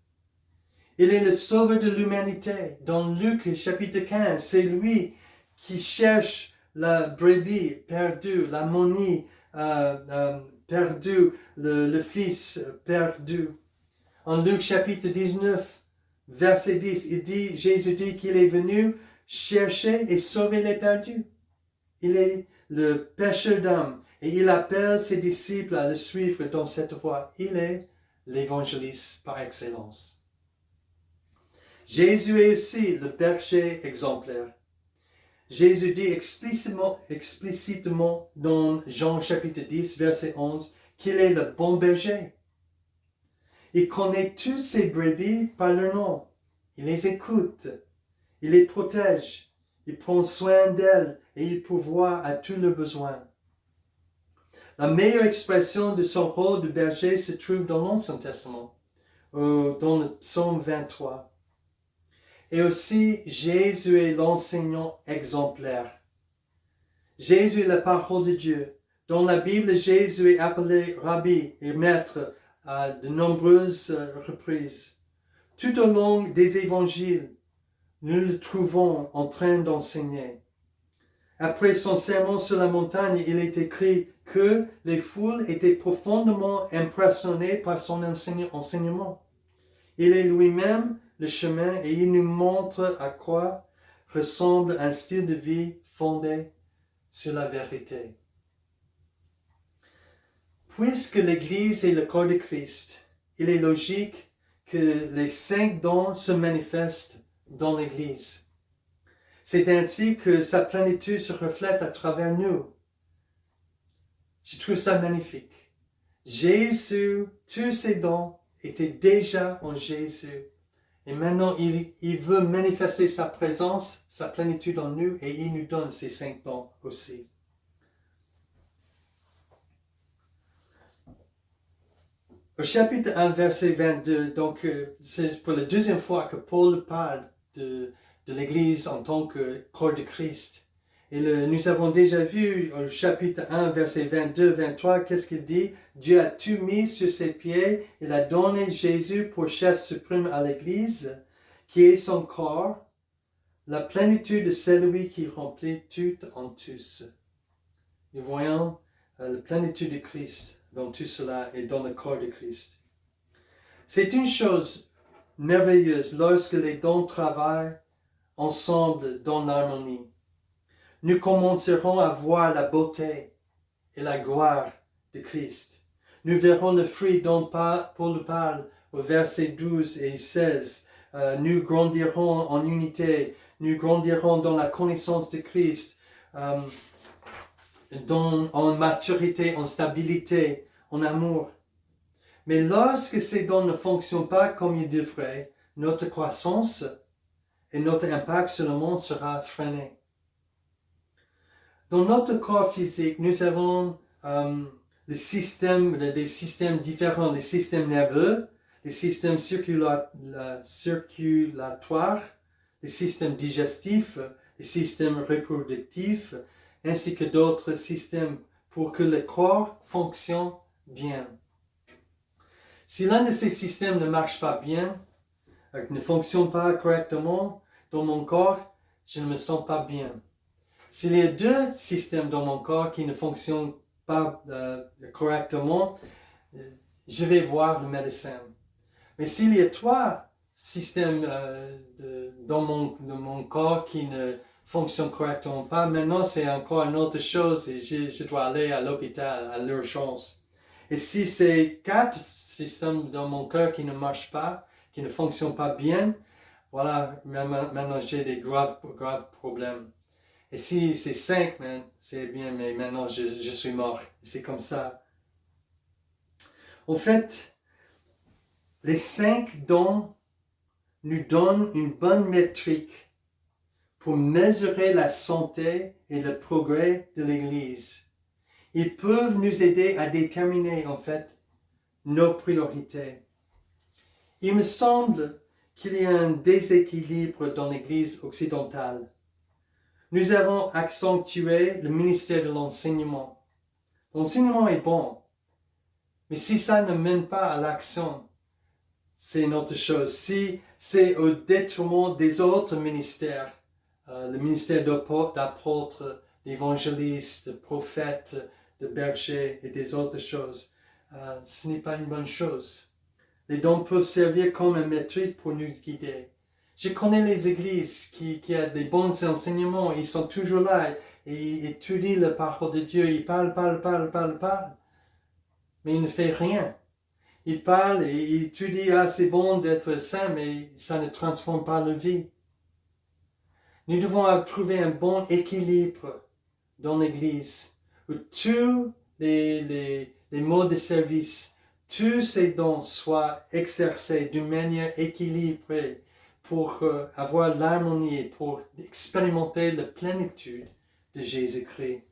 Speaker 5: Il est le sauveur de l'humanité. Dans Luc chapitre 15, c'est lui qui cherche la brebis perdue, la monnaie perdue, le fils perdu. En Luc chapitre 19, verset 10, Jésus dit qu'il est venu chercher et sauver les perdus. Il est le pêcheur d'âmes et il appelle ses disciples à le suivre dans cette voie. Il est l'évangéliste par excellence. Jésus est aussi le berger exemplaire. Jésus dit explicitement dans Jean chapitre 10, verset 11, qu'il est le bon berger. Il connaît toutes ses brebis par leur nom. Il les écoute. Il les protège. Il prend soin d'elles et il pourvoit à tous leurs besoins. La meilleure expression de son rôle de berger se trouve dans l'Ancien Testament, dans le psaume 23. Et aussi, Jésus est l'enseignant exemplaire. Jésus est la parole de Dieu. Dans la Bible, Jésus est appelé Rabbi et maître à de nombreuses reprises. Tout au long des évangiles, nous le trouvons en train d'enseigner. Après son sermon sur la montagne, il est écrit que les foules étaient profondément impressionnées par son enseignement. Il est lui-même le chemin et il nous montre à quoi ressemble un style de vie fondé sur la vérité. Puisque l'Église est le corps de Christ, il est logique que les 5 dons se manifestent dans l'Église. C'est ainsi que sa plénitude se reflète à travers nous. Je trouve ça magnifique. Jésus, tous ses dons étaient déjà en Jésus. Et maintenant, il veut manifester sa présence, sa plénitude en nous, et il nous donne ces 5 dons aussi. Au chapitre 1, verset 22, donc c'est pour la deuxième fois que Paul parle de l'Église en tant que corps de Christ. Et nous avons déjà vu au chapitre 1, verset 22-23, qu'est-ce qu'il dit? Dieu a tout mis sur ses pieds. Il a donné Jésus pour chef suprême à l'Église, qui est son corps, la plénitude de celui qui remplit tout en tous. Nous voyons la plénitude de Christ dans tout cela et dans le corps de Christ. C'est une chose merveilleuse lorsque les dons travaillent ensemble dans l'harmonie. Nous commencerons à voir la beauté et la gloire de Christ. Nous verrons le fruit dont Paul parle au verset 12 et 16. Nous grandirons en unité, nous grandirons dans la connaissance de Christ, en maturité, en stabilité, en amour. Mais lorsque ces dons ne fonctionnent pas comme ils devraient, notre croissance et notre impact sur le monde sera freiné. Dans notre corps physique, nous avons des systèmes différents, les systèmes nerveux, les systèmes circulatoires, les systèmes digestifs, les systèmes reproductifs, ainsi que d'autres systèmes pour que le corps fonctionne bien. Si l'un de ces systèmes ne marche pas bien, ne fonctionne pas correctement dans mon corps, je ne me sens pas bien. S'il y a deux systèmes dans mon corps qui ne fonctionnent pas correctement, je vais voir le médecin. Mais s'il y a trois systèmes dans mon corps qui ne fonctionnent correctement pas, maintenant c'est encore une autre chose et je dois aller à l'hôpital, à l'urgence. Et si c'est quatre systèmes dans mon cœur qui ne marchent pas, qui ne fonctionnent pas bien, voilà, maintenant j'ai des graves problèmes. Et si c'est 5, c'est bien, mais maintenant je suis mort. C'est comme ça. En fait, les 5 dons nous donnent une bonne métrique pour mesurer la santé et le progrès de l'Église. Ils peuvent nous aider à déterminer, en fait, nos priorités. Il me semble qu'il y a un déséquilibre dans l'Église occidentale. Nous avons accentué le ministère de l'enseignement. L'enseignement est bon, mais si ça ne mène pas à l'action, c'est une autre chose. Si c'est au détriment des autres ministères, le ministère d'apôtres, d'évangélistes, de prophètes, de bergers et des autres choses, ce n'est pas une bonne chose. Les dons peuvent servir comme une métrique pour nous guider. Je connais les églises qui ont des bons enseignements, ils sont toujours là, et ils étudient la parole de Dieu, ils parlent, mais ils ne font rien. Ils parlent et ils étudient, c'est bon d'être saint, mais ça ne transforme pas la vie. Nous devons trouver un bon équilibre dans l'église, où tous les modes de service, tous ces dons soient exercés d'une manière équilibrée, pour avoir l'harmonie, pour expérimenter la plénitude de Jésus-Christ.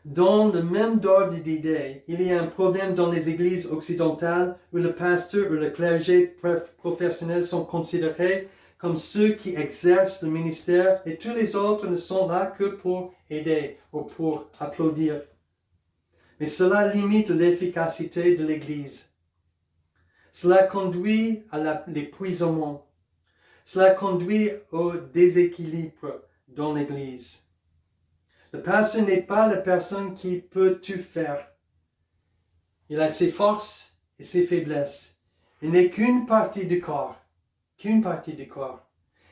Speaker 5: Dans le même ordre d'idées, il y a un problème dans les églises occidentales où le pasteur ou le clergé professionnel sont considérés comme ceux qui exercent le ministère et tous les autres ne sont là que pour aider ou pour applaudir. Mais cela limite l'efficacité de l'Église. Cela conduit à l'épuisement. Cela conduit au déséquilibre dans l'Église. Le pasteur n'est pas la personne qui peut tout faire. Il a ses forces et ses faiblesses. Il n'est qu'une partie du corps.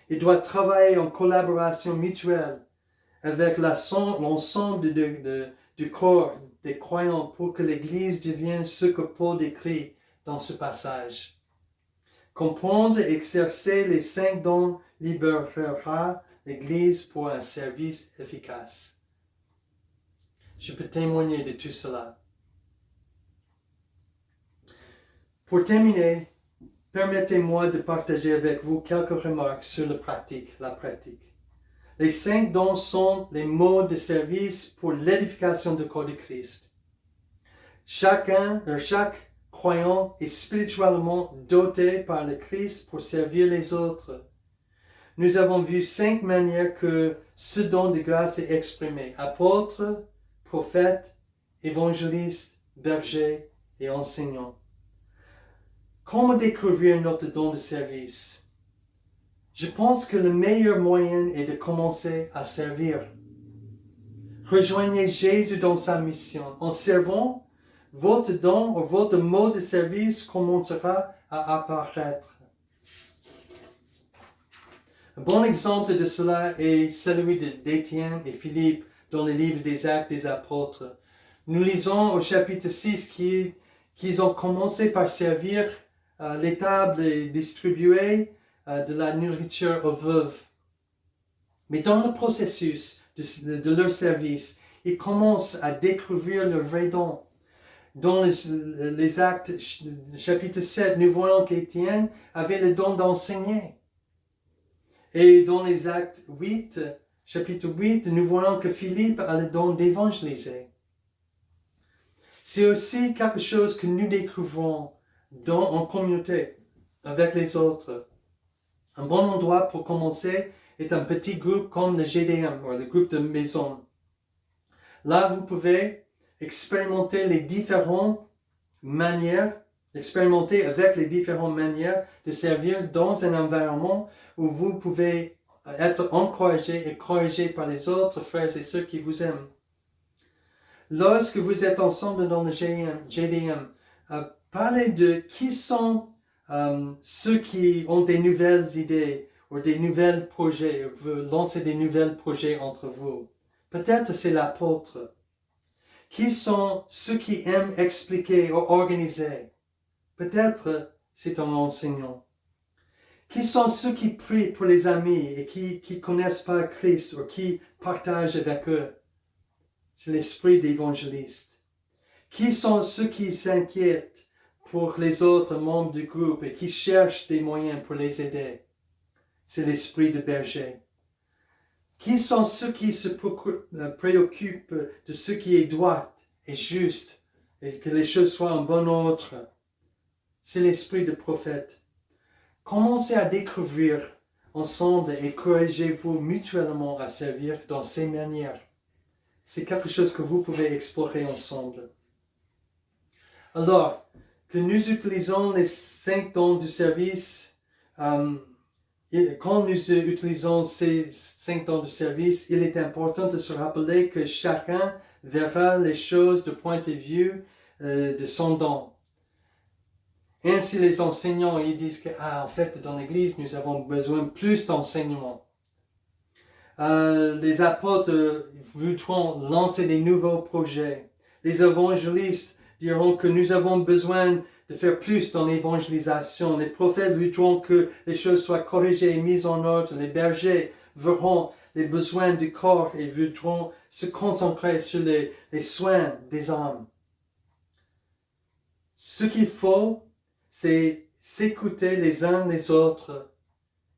Speaker 5: Il doit travailler en collaboration mutuelle avec l'ensemble du corps des croyants pour que l'Église devienne ce que Paul décrit dans ce passage. Comprendre et exercer les 5 dons libérera l'Église pour un service efficace. Je peux témoigner de tout cela. Pour terminer, permettez-moi de partager avec vous quelques remarques sur la pratique. Les 5 dons sont les modes de service pour l'édification du corps de Christ. Chaque croyant est spirituellement doté par le Christ pour servir les autres. Nous avons vu 5 manières que ce don de grâce est exprimé. Apôtres, prophètes, évangélistes, bergers et enseignants. Comment découvrir notre don de service? Je pense que le meilleur moyen est de commencer à servir. Rejoignez Jésus dans sa mission. En servant, votre don ou votre mode de service commencera à apparaître. Un bon exemple de cela est celui d'Étienne et Philippe dans le livre des Actes des Apôtres. Nous lisons au chapitre 6 qu'ils ont commencé par servir les tables et distribuer de la nourriture aux veuves. Mais dans le processus de leur service, ils commencent à découvrir leur vrai don. Dans les Actes, chapitre 7, nous voyons qu'Étienne avait le don d'enseigner. Et dans les Actes 8, chapitre 8, nous voyons que Philippe a le don d'évangéliser. C'est aussi quelque chose que nous découvrons en communauté avec les autres. Un bon endroit pour commencer est un petit groupe comme le GDM, ou le groupe de maison. Là, vous pouvez expérimenter avec les différentes manières de servir dans un environnement où vous pouvez être encouragé et corrigé par les autres frères et sœurs qui vous aiment. Lorsque vous êtes ensemble dans le GDM, parlez de qui sont ceux qui ont des nouvelles idées ou des nouveaux projets, ou veulent lancer des nouveaux projets entre vous. Peut-être c'est l'apôtre. Qui sont ceux qui aiment expliquer ou organiser? Peut-être c'est un enseignant. Qui sont ceux qui prient pour les amis et qui ne connaissent pas Christ ou qui partagent avec eux? C'est l'esprit d'évangéliste. Qui sont ceux qui s'inquiètent pour les autres membres du groupe et qui cherchent des moyens pour les aider? C'est l'esprit de berger. Qui sont ceux qui se préoccupent de ce qui est droit et juste et que les choses soient en bon ordre? C'est l'esprit de prophète. Commencez à découvrir ensemble et encouragez-vous mutuellement à servir dans ces manières. C'est quelque chose que vous pouvez explorer ensemble. Alors, que nous utilisons les 5 dons du service, quand nous utilisons ces 5 dons de service, il est important de se rappeler que chacun verra les choses du point de vue de son don. Ainsi, les enseignants, ils disent que, en fait, dans l'Église, nous avons besoin de plus d'enseignement. Les apôtres voudront lancer des nouveaux projets. Les évangélistes diront que nous avons besoin de faire plus dans l'évangélisation. Les prophètes voudront que les choses soient corrigées et mises en ordre. Les bergers verront les besoins du corps et voudront se concentrer sur les soins des âmes. Ce qu'il faut, c'est s'écouter les uns les autres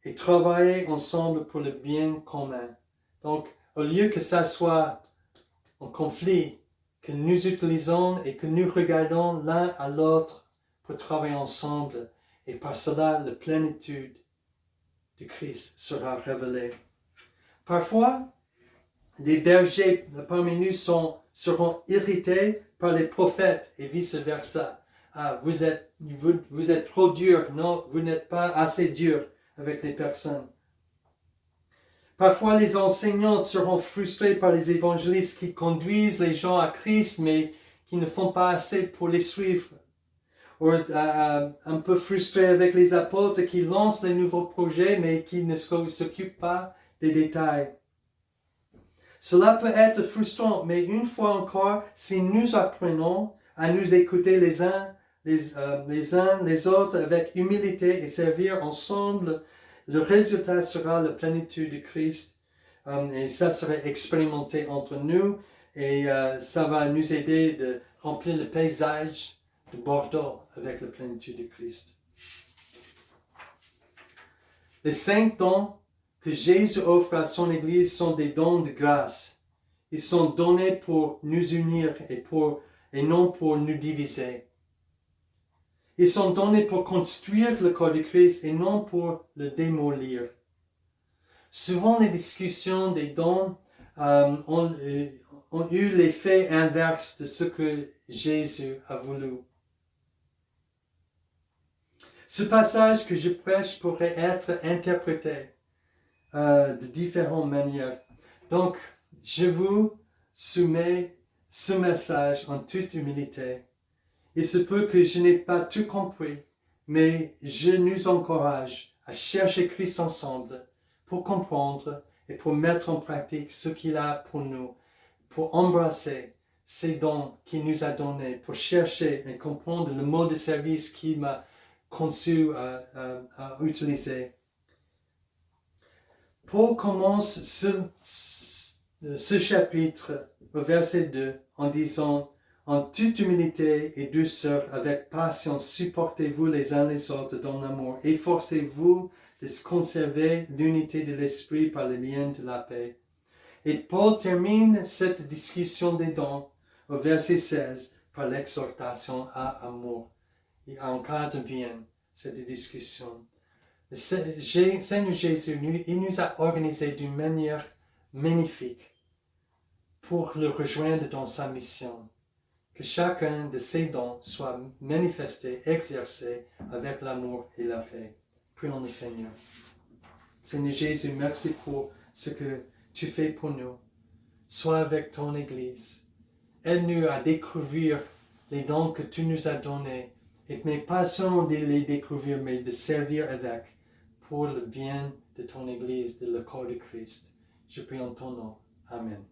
Speaker 5: et travailler ensemble pour le bien commun. Donc, au lieu que ça soit un conflit, que nous utilisons et que nous regardons l'un à l'autre pour travailler ensemble. Et par cela, la plénitude de Christ sera révélée. Parfois, les bergers parmi nous seront irrités par les prophètes et vice-versa. Vous êtes trop dur, non, vous n'êtes pas assez dur avec les personnes. Parfois, les enseignants seront frustrés par les évangélistes qui conduisent les gens à Christ, mais qui ne font pas assez pour les suivre. Ou un peu frustrés avec les apôtres qui lancent les nouveaux projets, mais qui ne s'occupent pas des détails. Cela peut être frustrant, mais une fois encore, si nous apprenons à nous écouter les uns les autres avec humilité et servir ensemble, le résultat sera la plénitude de Christ et ça sera expérimenté entre nous et ça va nous aider de remplir le paysage de Bordeaux avec la plénitude de Christ. Les 5 dons que Jésus offre à son Église sont des dons de grâce. Ils sont donnés pour nous unir et non pour nous diviser. Ils sont donnés pour construire le corps de Christ et non pour le démolir. Souvent, les discussions des dons ont eu l'effet inverse de ce que Jésus a voulu. Ce passage que je prêche pourrait être interprété de différentes manières. Donc, je vous soumets ce message en toute humilité. Il se peut que je n'ai pas tout compris, mais je nous encourage à chercher Christ ensemble pour comprendre et pour mettre en pratique ce qu'il a pour nous. pour embrasser ces dons qu'il nous a donnés, pour chercher et comprendre le mode de service qu'il m'a conçu à utiliser. Paul commence ce chapitre au verset 2 en disant « En toute humilité et douceur, avec patience, supportez-vous les uns les autres dans l'amour. Efforcez-vous de conserver l'unité de l'esprit par le lien de la paix. » Et Paul termine cette discussion des dons au verset 16 par l'exhortation à amour. Il encadre bien cette discussion. Le Seigneur Jésus, il nous a organisés d'une manière magnifique pour le rejoindre dans sa mission. Que chacun de ces dons soit manifesté, exercé avec l'amour et la paix. Prions le Seigneur. Seigneur Jésus, merci pour ce que tu fais pour nous. Sois avec ton Église. Aide-nous à découvrir les dons que tu nous as donnés, mais pas seulement de les découvrir, mais de servir avec, pour le bien de ton Église, de le corps de Christ. Je prie en ton nom. Amen.